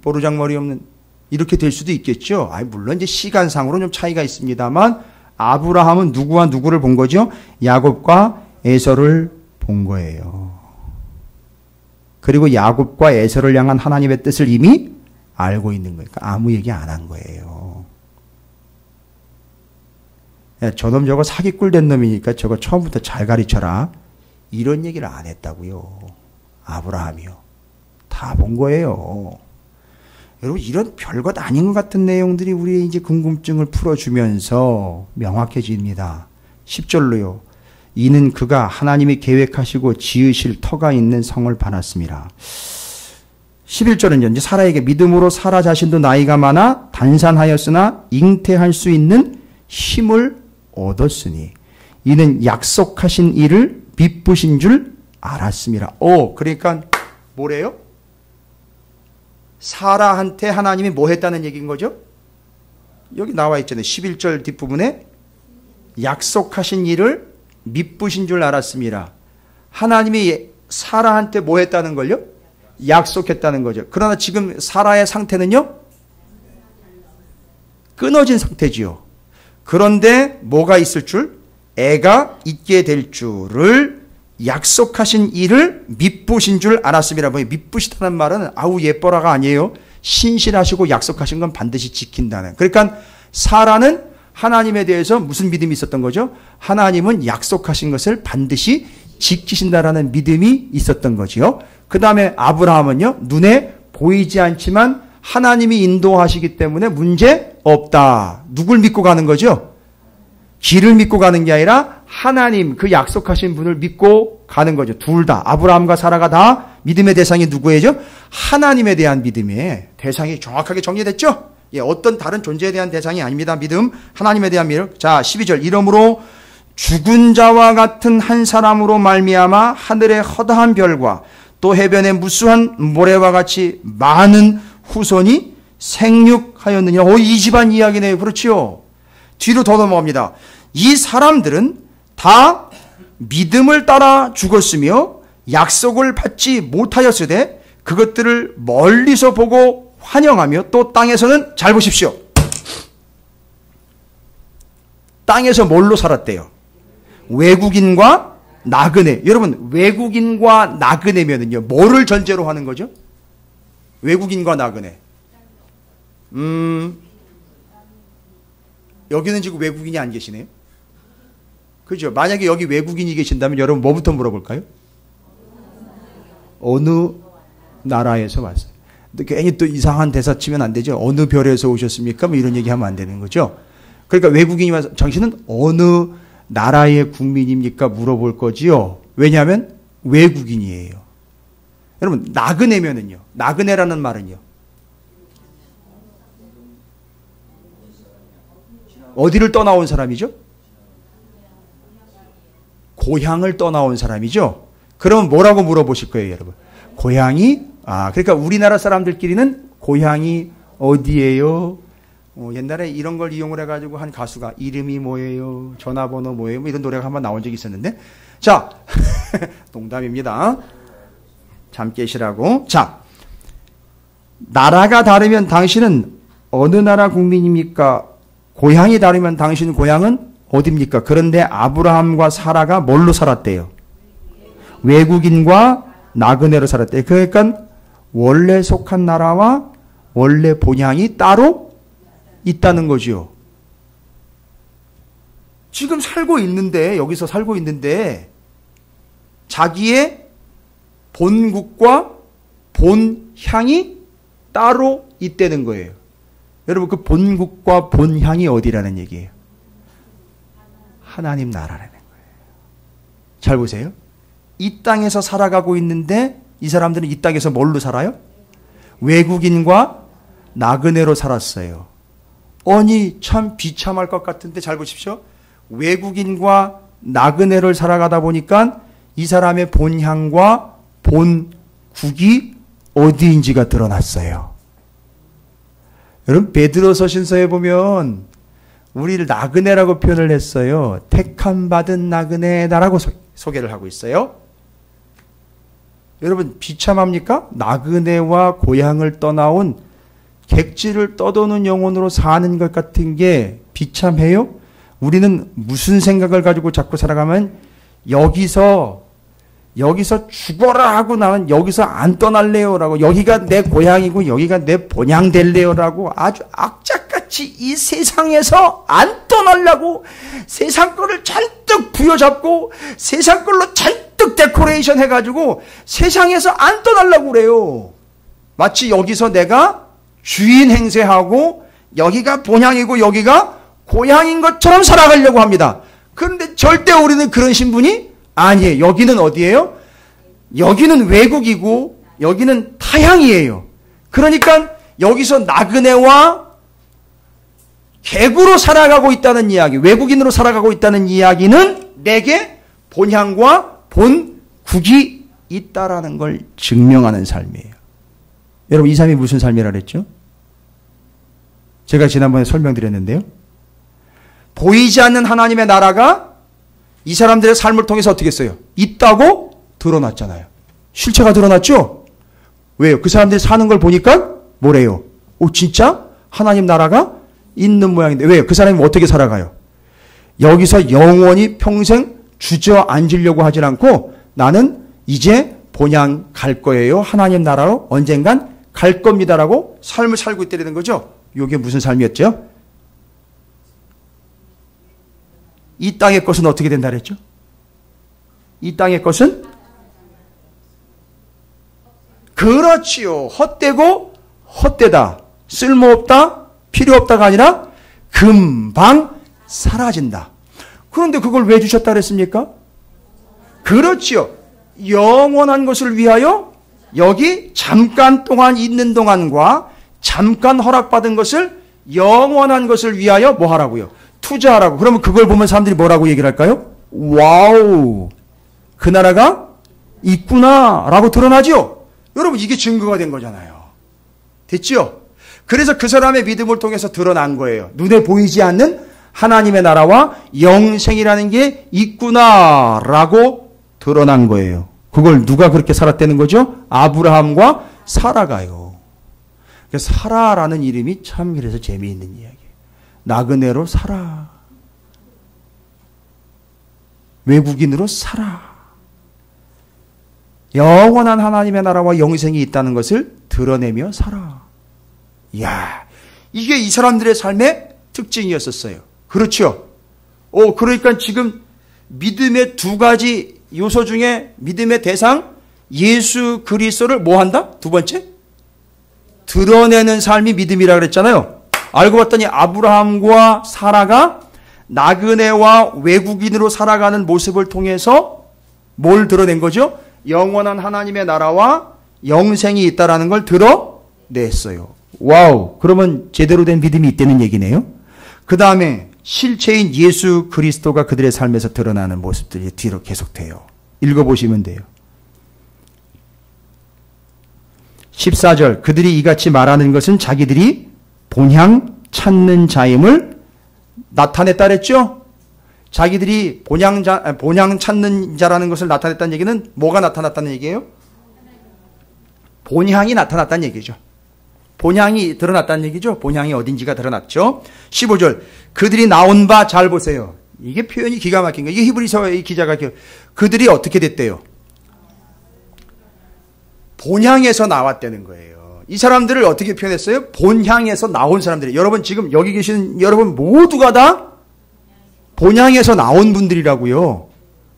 보르장머리 없는 이렇게 될 수도 있겠죠. 물론 이제 시간상으로 좀 차이가 있습니다만 아브라함은 누구와 누구를 본 거죠? 야곱과 에서를 본 거예요. 그리고 야곱과 에서를 향한 하나님의 뜻을 이미 알고 있는 거예요. 그러니까 아무 얘기 안 한 거예요. 저놈 저거 사기꾼 된 놈이니까 저거 처음부터 잘 가르쳐라. 이런 얘기를 안 했다고요. 아브라함이요. 다 본 거예요. 여러분 이런 별것 아닌 것 같은 내용들이 우리의 이제 궁금증을 풀어주면서 명확해집니다. 10절로요. 이는 그가 하나님이 계획하시고 지으실 터가 있는 성을 받았습니다. 11절은 이제 사라에게 믿음으로 사라 자신도 나이가 많아 단산하였으나 잉태할 수 있는 힘을 얻었으니 이는 약속하신 일을 비쁘신 줄 알았습니다. 그러니까 뭐래요? 사라한테 하나님이 뭐 했다는 얘기인 거죠? 여기 나와 있잖아요. 11절 뒷부분에 약속하신 일을 미쁘신 줄 알았습니다. 하나님이 사라한테 뭐 했다는 걸요? 약속했다는 거죠. 그러나 지금 사라의 상태는요? 끊어진 상태지요. 그런데 뭐가 있을 줄? 애가 있게 될 줄을 약속하신 일을 미쁘신 줄 알았습니다. 미쁘시다는 말은 예뻐라가 아니에요. 신실하시고 약속하신 건 반드시 지킨다는. 그러니까 사라는 하나님에 대해서 무슨 믿음이 있었던 거죠? 하나님은 약속하신 것을 반드시 지키신다라는 믿음이 있었던 거지요. 그 다음에 아브라함은요, 눈에 보이지 않지만 하나님이 인도하시기 때문에 문제 없다. 누굴 믿고 가는 거죠? 길을 믿고 가는 게 아니라 하나님, 그 약속하신 분을 믿고 가는 거죠. 둘 다. 아브라함과 사라가 다 믿음의 대상이 누구예요? 하나님에 대한 믿음의 대상이 정확하게 정리됐죠? 어떤 다른 존재에 대한 대상이 아닙니다. 믿음, 하나님에 대한 믿음. 자, 12절. 이러므로 죽은 자와 같은 한 사람으로 말미암아 하늘의 허다한 별과 또 해변의 무수한 모래와 같이 많은 후손이 생육하였느냐. 이 집안 이야기네요. 그렇지요. 뒤로 더 넘어갑니다. 이 사람들은 다 믿음을 따라 죽었으며 약속을 받지 못하였으되 그것들을 멀리서 보고 환영하며 또 땅에서는 잘 보십시오. 땅에서 뭘로 살았대요? 외국인과 나그네. 여러분 외국인과 나그네면은요 뭐를 전제로 하는 거죠? 외국인과 나그네. 여기는 지금 외국인이 안 계시네요. 그죠? 만약에 여기 외국인이 계신다면 여러분 뭐부터 물어볼까요? 어느 나라에서 왔어요? 괜히 또 이상한 대사 치면 안 되죠. 어느 별에서 오셨습니까? 뭐 이런 얘기 하면 안 되는 거죠. 그러니까 외국인이 와서 당신은 어느 나라의 국민입니까? 물어볼 거지요. 왜냐하면 외국인이에요. 여러분 나그네면은요. 나그네라는 말은요. 어디를 떠나온 사람이죠? 고향을 떠나온 사람이죠. 그럼 뭐라고 물어보실 거예요, 여러분? 고향이? 그러니까 우리나라 사람들끼리는 고향이 어디예요? 옛날에 이런 걸 이용을 해가지고 한 가수가 이름이 뭐예요? 전화번호 뭐예요? 뭐 이런 노래가 한번 나온 적이 있었는데. 자, 농담입니다. 잠 깨시라고. 자, 나라가 다르면 당신은 어느 나라 국민입니까? 고향이 다르면 당신 고향은 어디입니까? 그런데 아브라함과 사라가 뭘로 살았대요? 외국인과 나그네로 살았대요. 그러니까 원래 속한 나라와 원래 본향이 따로 있다는 거지요. 지금 살고 있는데, 여기서 살고 있는데 자기의 본국과 본향이 따로 있다는 거예요. 여러분, 그 본국과 본향이 어디라는 얘기예요? 하나님 나라라는 거예요. 잘 보세요. 이 땅에서 살아가고 있는데 이 사람들은 이 땅에서 뭘로 살아요? 외국인과 나그네로 살았어요. 아니, 참 비참할 것 같은데 잘 보십시오. 외국인과 나그네를 살아가다 보니까 이 사람의 본향과 본국이 어디인지가 드러났어요. 여러분, 베드로서신서에 보면 우리를 나그네라고 표현을 했어요. 택함 받은 나그네다라고 소개를 하고 있어요. 여러분, 비참합니까? 나그네와 고향을 떠나온 객지를 떠도는 영혼으로 사는 것 같은 게 비참해요? 우리는 무슨 생각을 가지고 자꾸 살아가면 여기서 죽어라 하고 나는 여기서 안 떠날래요 라고, 여기가 내 고향이고 여기가 내 본향 될래요 라고 아주 악착같이 이 세상에서 안 떠나려고 세상 거를 잔뜩 부여잡고 세상 걸로 잔뜩 데코레이션 해가지고 세상에서 안 떠나려고 그래요. 마치 여기서 내가 주인 행세하고 여기가 본향이고 여기가 고향인 것처럼 살아가려고 합니다. 그런데 절대 우리는 그런 신분이 아니에요. 여기는 어디예요? 여기는 외국이고 여기는 타향이에요. 그러니까 여기서 나그네와 객으로 살아가고 있다는 이야기, 외국인으로 살아가고 있다는 이야기는 내게 본향과 본국이 있다라는 걸 증명하는 삶이에요. 여러분, 이 삶이 무슨 삶이라 그랬죠? 제가 지난번에 설명드렸는데요. 보이지 않는 하나님의 나라가 이 사람들의 삶을 통해서 어떻게 했어요? 있다고 드러났잖아요. 실체가 드러났죠? 왜요? 그 사람들이 사는 걸 보니까 뭐래요? 오, 진짜 하나님 나라가 있는 모양인데. 왜요? 그 사람이 어떻게 살아가요? 여기서 영원히 평생 주저앉으려고 하진 않고 나는 이제 본향 갈 거예요. 하나님 나라로 언젠간 갈 겁니다라고 삶을 살고 있다는 거죠. 이게 무슨 삶이었죠? 이 땅의 것은 어떻게 된다 그랬죠? 이 땅의 것은? 그렇지요. 헛되고 헛되다. 쓸모없다. 필요없다가 아니라 금방 사라진다. 그런데 그걸 왜 주셨다 그랬습니까? 그렇지요. 영원한 것을 위하여 여기 잠깐 동안 있는 동안과 잠깐 허락받은 것을 영원한 것을 위하여 뭐 하라고요? 투자하라고. 그러면 그걸 보면 사람들이 뭐라고 얘기를 할까요? 와우, 그 나라가 있구나 라고 드러나죠. 여러분, 이게 증거가 된 거잖아요. 됐죠? 그래서 그 사람의 믿음을 통해서 드러난 거예요. 눈에 보이지 않는 하나님의 나라와 영생이라는 게 있구나 라고 드러난 거예요. 그걸 누가 그렇게 살았다는 거죠? 아브라함과 사라가요. 그래서 사라라는 이름이 참 그래서 재미있는 이야기예요. 나그네로 살아. 외국인으로 살아. 영원한 하나님의 나라와 영생이 있다는 것을 드러내며 살아. 이야, 이게 이 사람들의 삶의 특징이었었어요. 그렇죠? 그러니까 지금 믿음의 두 가지 요소 중에 믿음의 대상 예수 그리스도를 뭐 한다? 두 번째? 드러내는 삶이 믿음이라 그랬잖아요. 알고 봤더니 아브라함과 사라가 나그네와 외국인으로 살아가는 모습을 통해서 뭘 드러낸 거죠? 영원한 하나님의 나라와 영생이 있다라는 걸 드러냈어요. 와우, 그러면 제대로 된 믿음이 있다는 얘기네요. 그 다음에 실체인 예수 그리스도가 그들의 삶에서 드러나는 모습들이 뒤로 계속돼요. 읽어보시면 돼요. 14절, 그들이 이같이 말하는 것은 자기들이 본향 찾는 자임을 나타냈다 그랬죠? 자기들이 본향 찾는 자라는 것을 나타냈다는 얘기는 뭐가 나타났다는 얘기예요? 본향이 나타났다는 얘기죠. 본향이 드러났다는 얘기죠. 본향이 어딘지가 드러났죠. 15절 그들이 나온 바 잘 보세요. 이게 표현이 기가 막힌 거예요. 이 히브리서의 기자가 그들이 어떻게 됐대요? 본향에서 나왔다는 거예요. 이 사람들을 어떻게 표현했어요? 본향에서 나온 사람들이. 여러분 지금 여기 계신 여러분 모두가 다 본향에서 나온 분들이라고요.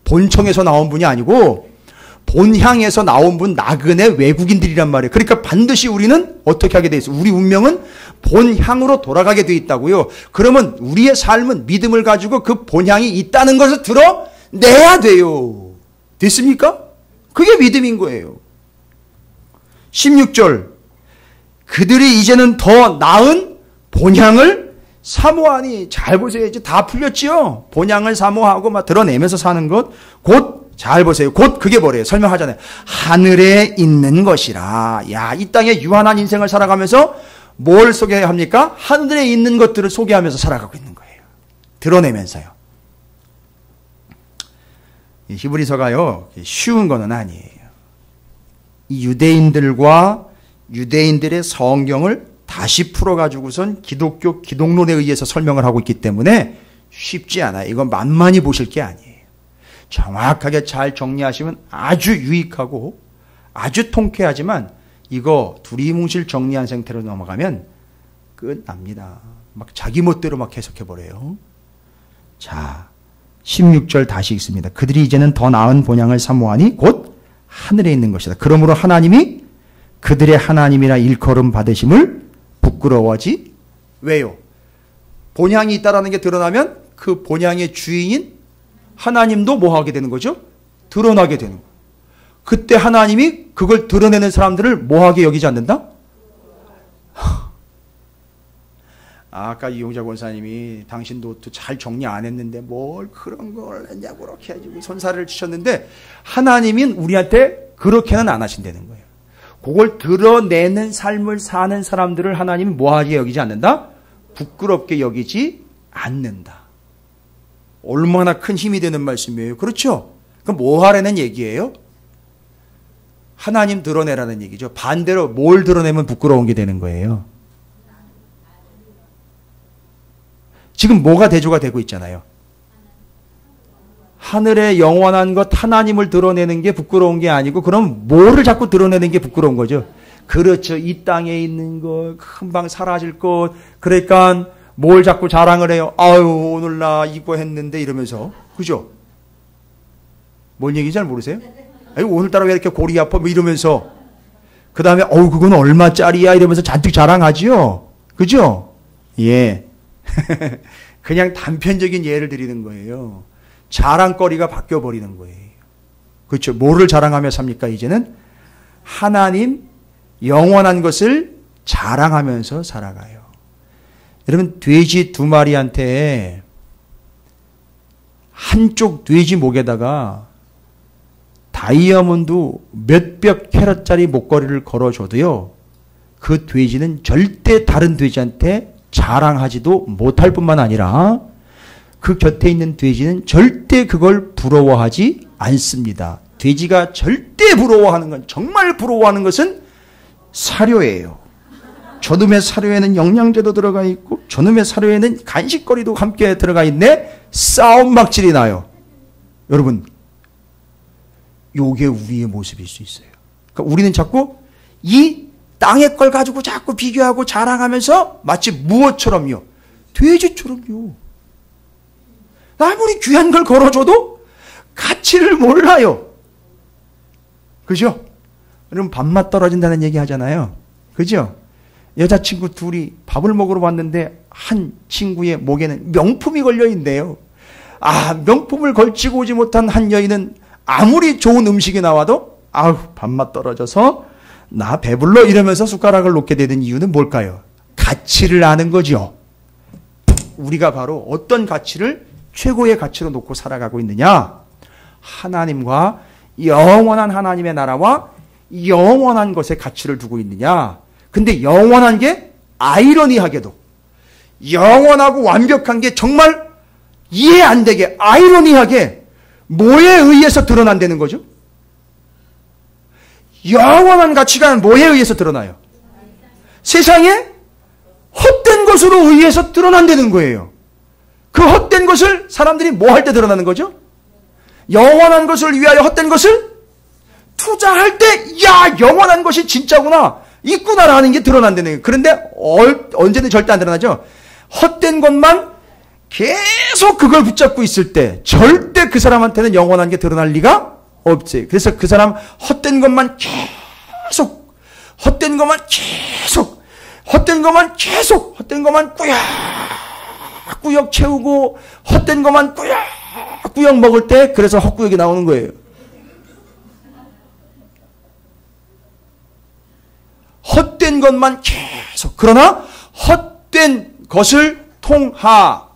본청에서 나온 분이 아니고 본향에서 나온 분 나그네 외국인들이란 말이에요. 그러니까 반드시 우리는 어떻게 하게 돼 있어요? 우리 운명은 본향으로 돌아가게 돼 있다고요. 그러면 우리의 삶은 믿음을 가지고 그 본향이 있다는 것을 드러내야 돼요. 됐습니까? 그게 믿음인 거예요. 16절 그들이 이제는 더 나은 본향을 사모하니. 잘 보세요. 이제 다 풀렸지요. 본향을 사모하고 막 드러내면서 사는 것. 곧 잘 보세요. 곧 그게 뭐래요? 설명하잖아요. 하늘에 있는 것이라. 야, 이 땅에 유한한 인생을 살아가면서 뭘 소개해야 합니까? 하늘에 있는 것들을 소개하면서 살아가고 있는 거예요. 드러내면서요. 이 히브리서가요, 쉬운 거는 아니에요. 이 유대인들과 유대인들의 성경을 다시 풀어가지고선 기독교 기독론에 의해서 설명을 하고 있기 때문에 쉽지 않아요. 이건 만만히 보실 게 아니에요. 정확하게 잘 정리하시면 아주 유익하고 아주 통쾌하지만 이거 두리뭉실 정리한 상태로 넘어가면 끝납니다. 막 자기 멋대로 막 해석해버려요. 자, 16절 다시 읽습니다. 그들이 이제는 더 나은 본향을 사모하니 곧 하늘에 있는 것이다. 그러므로 하나님이 그들의 하나님이라 일컬음 받으심을 부끄러워하지. 왜요? 본향이 있다라는 게 드러나면 그 본향의 주인인 하나님도 뭐 하게 되는 거죠? 드러나게 되는 거예요. 그때 하나님이 그걸 드러내는 사람들을 뭐 하게 여기지 않는다? 아까 이용자 권사님이 당신 노트 잘 정리 안 했는데 뭘 그런 걸 했냐고 그렇게 해가지고 손사래를 치셨는데 하나님은 우리한테 그렇게는 안 하신다는 거예요. 그걸 드러내는 삶을 사는 사람들을 하나님은 뭐하게 여기지 않는다? 부끄럽게 여기지 않는다. 얼마나 큰 힘이 되는 말씀이에요. 그렇죠? 그럼 뭐 하라는 얘기예요? 하나님 드러내라는 얘기죠. 반대로 뭘 드러내면 부끄러운 게 되는 거예요. 지금 뭐가 대조가 되고 있잖아요. 하늘의 영원한 것 하나님을 드러내는 게 부끄러운 게 아니고 그럼 뭐를 자꾸 드러내는 게 부끄러운 거죠. 그렇죠. 이 땅에 있는 것 금방 사라질 것. 그러니까 뭘 자꾸 자랑을 해요. 아유 오늘 나 이거 했는데 이러면서. 그죠? 뭔 얘기인지 잘 모르세요? 아유 오늘따라 왜 이렇게 골이 아파 뭐 이러면서 그 다음에 그건 얼마짜리야 이러면서 잔뜩 자랑하지요. 그죠? 예. 그냥 단편적인 예를 드리는 거예요. 자랑거리가 바뀌어버리는 거예요. 그렇죠? 뭐를 자랑하며 삽니까? 이제는 하나님 영원한 것을 자랑하면서 살아가요. 여러분 돼지 2마리한테 한쪽 돼지 목에다가 다이아몬드 몇백 캐럿짜리 목걸이를 걸어줘도요. 그 돼지는 절대 다른 돼지한테 자랑하지도 못할 뿐만 아니라 그 곁에 있는 돼지는 절대 그걸 부러워하지 않습니다. 돼지가 절대 부러워하는 건 정말 부러워하는 것은 사료예요. 저놈의 사료에는 영양제도 들어가 있고 저놈의 사료에는 간식거리도 함께 들어가 있네. 싸움막질이 나요. 여러분 요게 우리의 모습일 수 있어요. 그러니까 우리는 자꾸 이 땅의 걸 가지고 자꾸 비교하고 자랑하면서 마치 무엇처럼요? 돼지처럼요. 아무리 귀한 걸 걸어줘도 가치를 몰라요. 그죠? 여러분 밥맛 떨어진다는 얘기 하잖아요. 그죠? 여자친구 둘이 밥을 먹으러 왔는데 한 친구의 목에는 명품이 걸려있네요. 명품을 걸치고 오지 못한 한 여인은 아무리 좋은 음식이 나와도 밥맛 떨어져서 나 배불러 이러면서 숟가락을 놓게 되는 이유는 뭘까요? 가치를 아는 거죠. 우리가 바로 어떤 가치를 최고의 가치로 놓고 살아가고 있느냐? 하나님과 영원한 하나님의 나라와 영원한 것에 가치를 두고 있느냐? 근데 영원한 게 아이러니하게도 영원하고 완벽한 게 정말 이해 안 되게 아이러니하게 뭐에 의해서 드러난다는 거죠? 영원한 가치가 뭐에 의해서 드러나요? 세상에 헛된 것으로 의해서 드러난다는 거예요. 그 헛된 것을 사람들이 뭐 할 때 드러나는 거죠? 영원한 것을 위하여 헛된 것을 투자할 때, 야, 영원한 것이 진짜구나, 있구나라는 게 드러난다는 거예요. 그런데 언제든 절대 안 드러나죠? 헛된 것만 계속 그걸 붙잡고 있을 때 절대 그 사람한테는 영원한 게 드러날 리가 없지. 그래서 그 사람 헛된 것만 계속, 헛된 것만 계속, 헛된 것만 계속, 헛된 것만 꾸역꾸역 채우고 헛된 것만 꾸역꾸역 먹을 때 그래서 헛구역이 나오는 거예요. 헛된 것만 계속. 그러나 헛된 것을 통하여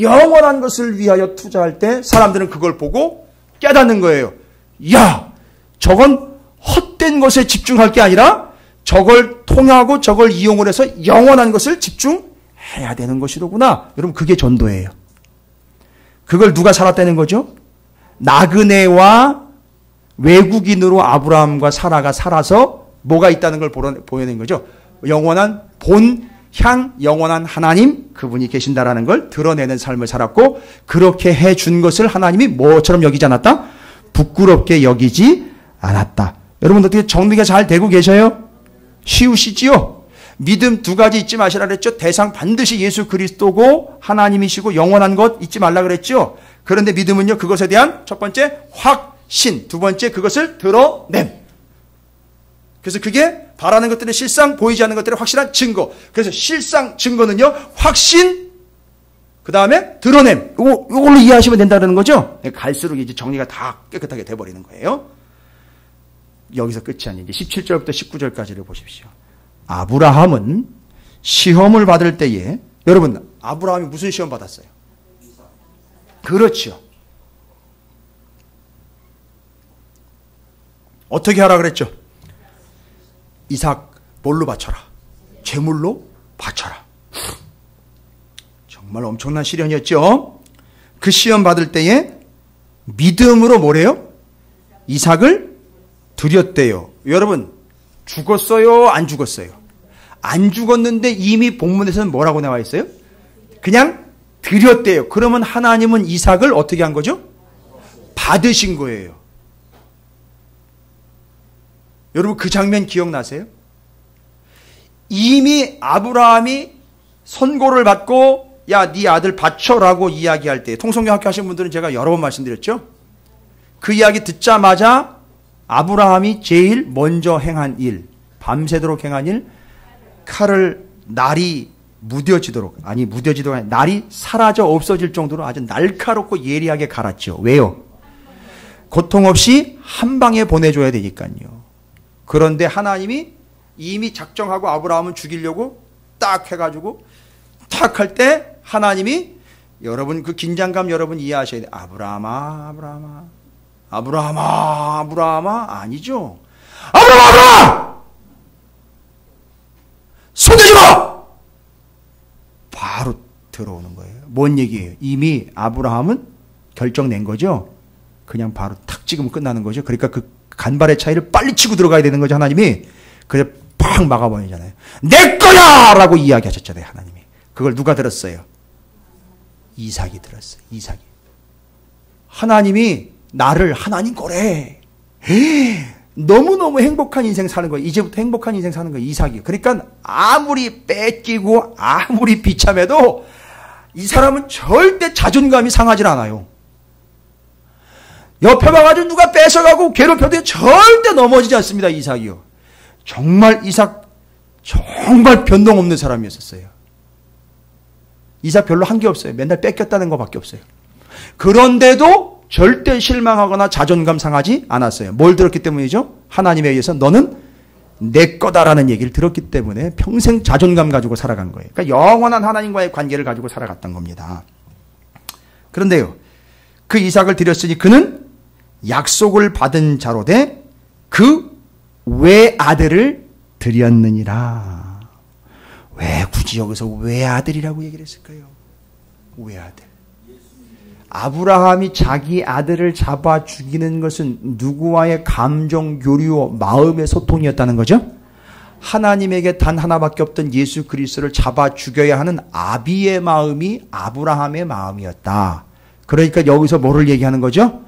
영원한 것을 위하여 투자할 때 사람들은 그걸 보고 깨닫는 거예요. 야, 저건 헛된 것에 집중할 게 아니라 저걸 통하고 저걸 이용을 해서 영원한 것을 집중해야 되는 것이로구나. 여러분, 그게 전도예요. 그걸 누가 살았다는 거죠? 나그네와 외국인으로 아브라함과 사라가 살아서 뭐가 있다는 걸 보여낸 거죠. 영원한 본향, 영원한 하나님, 그분이 계신다라는 걸 드러내는 삶을 살았고, 그렇게 해준 것을 하나님이 뭐처럼 여기지 않았다? 부끄럽게 여기지 않았다. 여러분, 어떻게 정리가 잘 되고 계셔요? 쉬우시지요? 믿음 두 가지 잊지 마시라 그랬죠? 대상 반드시 예수 그리스도고 하나님이시고 영원한 것 잊지 말라 그랬죠? 그런데 믿음은요, 그것에 대한 첫 번째 확신, 두 번째 그것을 드러냄. 그래서 그게 바라는 것들은 실상, 보이지 않는 것들은 확실한 증거. 그래서 실상 증거는요, 확신, 그 다음에 드러냄. 이걸로 이해하시면 된다는 거죠? 갈수록 이제 정리가 다 깨끗하게 돼버리는 거예요. 여기서 끝이 아니에요. 17절부터 19절까지를 보십시오. 아브라함은 시험을 받을 때에, 여러분, 아브라함이 무슨 시험 받았어요? 그렇죠. 어떻게 하라 그랬죠? 이삭 뭘로 바쳐라? 제물로 바쳐라. 정말 엄청난 시련이었죠. 그 시험 받을 때에 믿음으로 뭐래요? 이삭을 드렸대요. 여러분, 죽었어요? 안 죽었어요? 안 죽었는데 이미 본문에서는 뭐라고 나와 있어요? 그냥 드렸대요. 그러면 하나님은 이삭을 어떻게 한 거죠? 받으신 거예요. 여러분, 그 장면 기억나세요? 이미 아브라함이 선고를 받고 야, 네 아들 바쳐라고 이야기할 때, 통성경 학교 하신 분들은 제가 여러 번 말씀드렸죠? 그 이야기 듣자마자 아브라함이 제일 먼저 행한 일, 밤새도록 행한 일, 칼을 날이 무뎌지도록, 아니 무뎌지도록 아니, 날이 사라져 없어질 정도로 아주 날카롭고 예리하게 갈았죠. 왜요? 고통 없이 한 방에 보내줘야 되니까요. 그런데 하나님이 이미 작정하고 아브라함은 죽이려고 딱 해가지고 딱 할 때 하나님이, 여러분 그 긴장감 여러분 이해하셔야 돼요. 아브라함아, 아브라함아, 아브라함아, 아브라함아, 아니죠. 아브라함아! 손대지 마! 바로 들어오는 거예요. 뭔 얘기예요? 이미 아브라함은 결정 낸 거죠. 그냥 바로 탁 찍으면 끝나는 거죠. 그러니까 그 간발의 차이를 빨리 치고 들어가야 되는 거죠, 하나님이. 그래서 팍 막아버리잖아요. 내 거야! 라고 이야기하셨잖아요, 하나님이. 그걸 누가 들었어요? 이삭이 들었어요, 이삭이. 하나님이 나를 하나님 거래. 너무너무 행복한 인생 사는 거예요. 이제부터 행복한 인생 사는 거예요, 이삭이. 그러니까 아무리 뺏기고 아무리 비참해도 이 사람은 절대 자존감이 상하지 않아요. 옆에 봐가지고 누가 뺏어가고 괴롭혀도 절대 넘어지지 않습니다, 이삭이요. 정말 이삭 정말 변동 없는 사람이었어요. 이삭 별로 한 게 없어요. 맨날 뺏겼다는 것밖에 없어요. 그런데도 절대 실망하거나 자존감 상하지 않았어요. 뭘 들었기 때문이죠? 하나님에 의해서 너는 내 거다라는 얘기를 들었기 때문에 평생 자존감 가지고 살아간 거예요. 그러니까 영원한 하나님과의 관계를 가지고 살아갔던 겁니다. 그런데요, 그 이삭을 드렸으니 그는 약속을 받은 자로 돼 그 외아들을 드렸느니라. 왜 굳이 여기서 외아들이라고 얘기를 했을까요? 외아들. 아브라함이 자기 아들을 잡아 죽이는 것은 누구와의 감정 교류, 마음의 소통이었다는 거죠? 하나님에게 단 하나밖에 없던 예수 그리스도를 잡아 죽여야 하는 아비의 마음이 아브라함의 마음이었다. 그러니까 여기서 뭐를 얘기하는 거죠?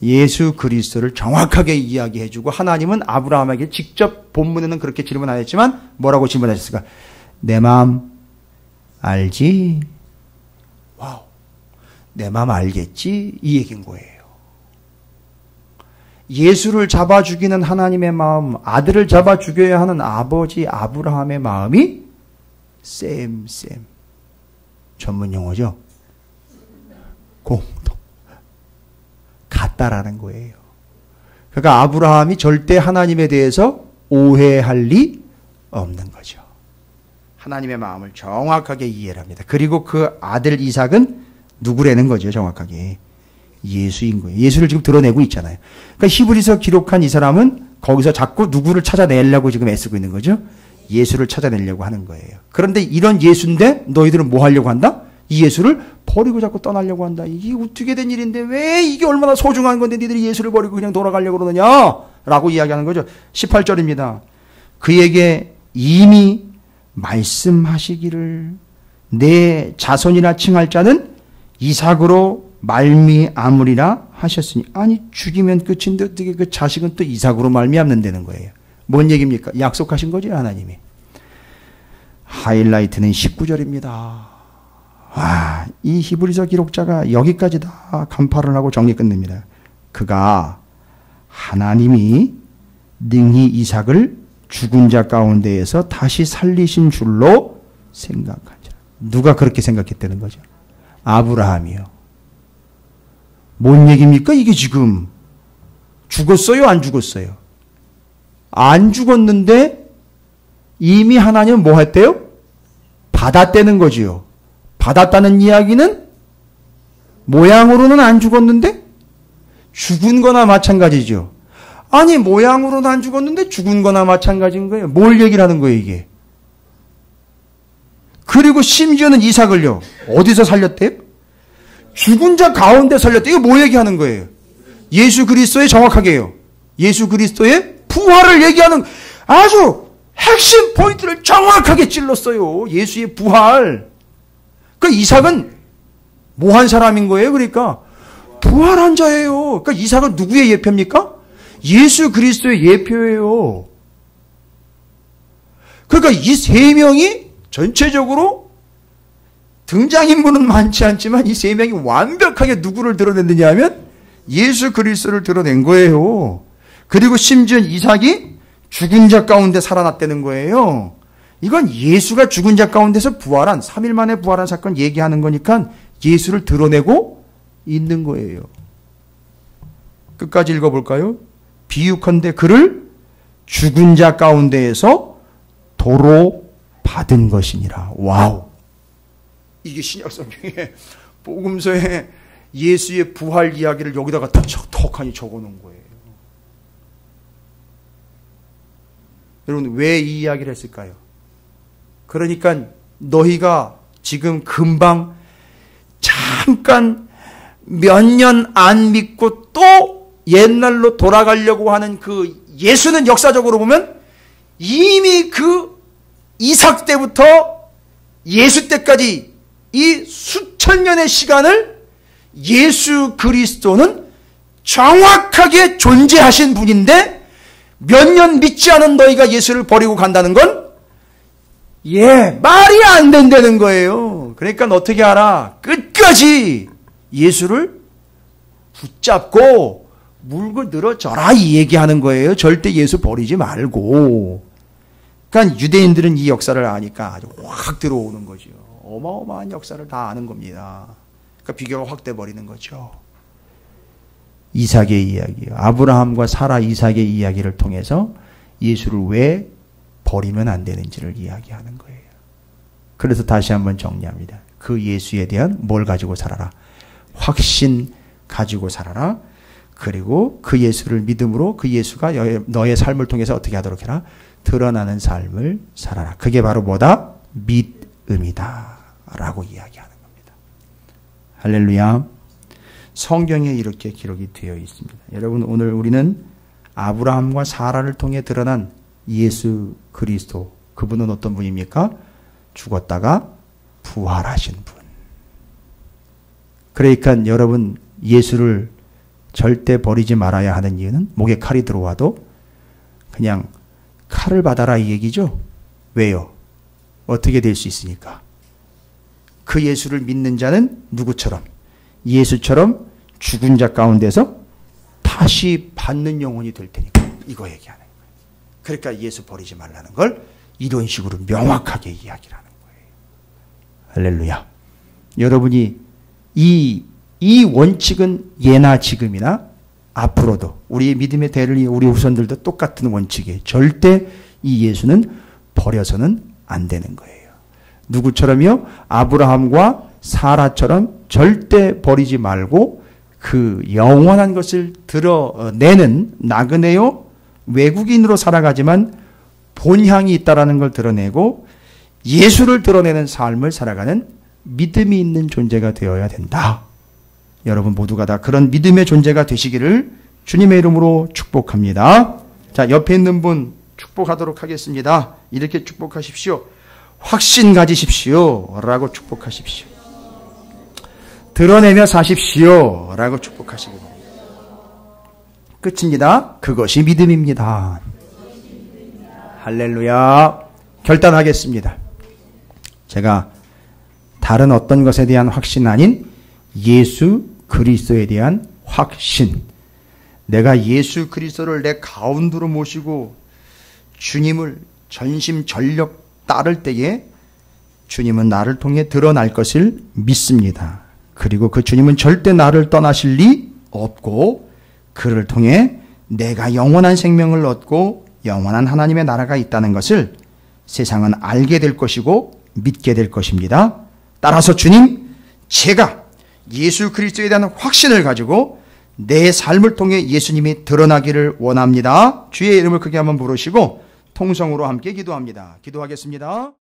예수 그리스도를 정확하게 이야기해주고, 하나님은 아브라함에게 직접 본문에는 그렇게 질문 안 했지만 뭐라고 질문하셨을까? 내 마음 알지? 와우. 내 마음 알겠지? 이 얘기인 거예요. 예수를 잡아 죽이는 하나님의 마음, 아들을 잡아 죽여야 하는 아버지 아브라함의 마음이 쌤. 전문 용어죠. 공동. 같다라는 거예요. 그러니까 아브라함이 절대 하나님에 대해서 오해할 리 없는 거죠. 하나님의 마음을 정확하게 이해를 합니다. 그리고 그 아들 이삭은 누구라는 거죠, 정확하게. 예수인 거예요. 예수를 지금 드러내고 있잖아요. 그러니까 히브리서 기록한 이 사람은 거기서 자꾸 누구를 찾아내려고 지금 애쓰고 있는 거죠. 예수를 찾아내려고 하는 거예요. 그런데 이런 예수인데 너희들은 뭐 하려고 한다? 이 예수를 버리고 자꾸 떠나려고 한다. 이게 어떻게 된 일인데 왜 이게 얼마나 소중한 건데 니들이 예수를 버리고 그냥 돌아가려고 그러느냐? 라고 이야기하는 거죠. 18절입니다. 그에게 이미 말씀하시기를 내 자손이라 칭할 자는 이삭으로 말미암으리라 하셨으니, 아니 죽이면 끝인데 어떻게 그 자식은 또 이삭으로 말미암는다는 거예요. 뭔 얘기입니까? 약속하신 거죠, 하나님이. 하이라이트는 19절입니다. 와, 이 히브리서 기록자가 여기까지 다 간파를 하고 정리 끝냅니다. 그가 하나님이 능히 이삭을 죽은 자 가운데에서 다시 살리신 줄로 생각하자. 누가 그렇게 생각했다는 거죠? 아브라함이요. 뭔 얘기입니까? 이게 지금 죽었어요? 안 죽었어요? 안 죽었는데 이미 하나님은 뭐 했대요? 받았다는 거지요. 받았다는 이야기는 모양으로는 안 죽었는데 죽은 거나 마찬가지죠. 아니 모양으로는 안 죽었는데 죽은 거나 마찬가지인 거예요. 뭘 얘기를 하는 거예요 이게. 그리고 심지어는 이삭을요. 어디서 살렸대요? 죽은 자 가운데 살렸대요. 이거 뭐 얘기하는 거예요? 예수 그리스도의 정확하게요. 예수 그리스도의 부활을 얘기하는 아주 핵심 포인트를 정확하게 찔렀어요. 예수의 부활. 그 이삭은 뭐 한 사람인 거예요? 그러니까 부활한 자예요. 그러니까 이삭은 누구의 예표입니까? 예수 그리스도의 예표예요. 그러니까 이 세 명이 전체적으로 등장인물은 많지 않지만 이 세 명이 완벽하게 누구를 드러냈느냐 하면 예수 그리스도를 드러낸 거예요. 그리고 심지어 이삭이 죽은 자 가운데 살아났다는 거예요. 이건 예수가 죽은 자 가운데서 부활한 3일 만에 부활한 사건 얘기하는 거니까 예수를 드러내고 있는 거예요. 끝까지 읽어볼까요? 비유컨대 그를 죽은 자 가운데에서 도로 받은 것이니라. 와우. 이게 신약 성경에 복음서에 예수의 부활 이야기를 여기다가 턱하니 적어놓은 거예요. 여러분 왜 이 이야기를 했을까요? 그러니까 너희가 지금 금방 잠깐 몇 년 안 믿고 또 옛날로 돌아가려고 하는 그 예수는 역사적으로 보면 이미 그 이삭 때부터 예수 때까지 이 수천 년의 시간을 예수 그리스도는 정확하게 존재하신 분인데 몇 년 믿지 않은 너희가 예수를 버리고 간다는 건 말이 안 된다는 거예요. 그러니까 어떻게 알아? 끝까지 예수를 붙잡고 물고 늘어져라 이 얘기하는 거예요. 절대 예수 버리지 말고. 그러니까 유대인들은 이 역사를 아니까 아주 확 들어오는 거죠. 어마어마한 역사를 다 아는 겁니다. 그러니까 비교가 확 돼버리는 거죠. 이삭의 이야기요. 아브라함과 사라 이삭의 이야기를 통해서 예수를 왜 버리면 안 되는지를 이야기하는 거예요. 그래서 다시 한번 정리합니다. 그 예수에 대한 뭘 가지고 살아라? 확신 가지고 살아라. 그리고 그 예수를 믿음으로 그 예수가 너의 삶을 통해서 어떻게 하도록 해라? 드러나는 삶을 살아라. 그게 바로 뭐다? 믿음이다 라고 이야기하는 겁니다. 할렐루야. 성경에 이렇게 기록이 되어 있습니다. 여러분, 오늘 우리는 아브라함과 사라를 통해 드러난 예수 그리스도, 그분은 어떤 분입니까? 죽었다가 부활하신 분. 그러니까 여러분, 예수를 절대 버리지 말아야 하는 이유는 목에 칼이 들어와도 그냥 칼을 받아라 이 얘기죠. 왜요? 어떻게 될 수 있으니까. 그 예수를 믿는 자는 누구처럼? 예수처럼 죽은 자 가운데서 다시 받는 영혼이 될 테니까. 이거 얘기하는 거예요. 그러니까 예수 버리지 말라는 걸 이런 식으로 명확하게 이야기를 하는 거예요. 할렐루야. 여러분이 이 원칙은 예나 지금이나 앞으로도 우리의 믿음의 대를 이어 우리 후손들도 똑같은 원칙이에요. 절대 이 예수는 버려서는 안 되는 거예요. 누구처럼요? 아브라함과 사라처럼 절대 버리지 말고 그 영원한 것을 드러내는 나그네요 외국인으로 살아가지만 본향이 있다라는 걸 드러내고 예수를 드러내는 삶을 살아가는 믿음이 있는 존재가 되어야 된다. 여러분 모두가 다 그런 믿음의 존재가 되시기를 주님의 이름으로 축복합니다. 자, 옆에 있는 분 축복하도록 하겠습니다. 이렇게 축복하십시오. 확신 가지십시오 라고 축복하십시오. 드러내며 사십시오 라고 축복하시기 바랍니다. 끝입니다. 그것이 믿음입니다. 할렐루야. 결단하겠습니다. 제가 다른 어떤 것에 대한 확신 아닌 예수 그리스도에 대한 확신. 내가 예수 그리스도를 내 가운데로 모시고 주님을 전심전력 따를 때에 주님은 나를 통해 드러날 것을 믿습니다. 그리고 그 주님은 절대 나를 떠나실 리 없고 그를 통해 내가 영원한 생명을 얻고 영원한 하나님의 나라가 있다는 것을 세상은 알게 될 것이고 믿게 될 것입니다. 따라서 주님, 제가 예수 그리스도에 대한 확신을 가지고 내 삶을 통해 예수님이 드러나기를 원합니다. 주의 이름을 크게 한번 부르시고 통성으로 함께 기도합니다. 기도하겠습니다.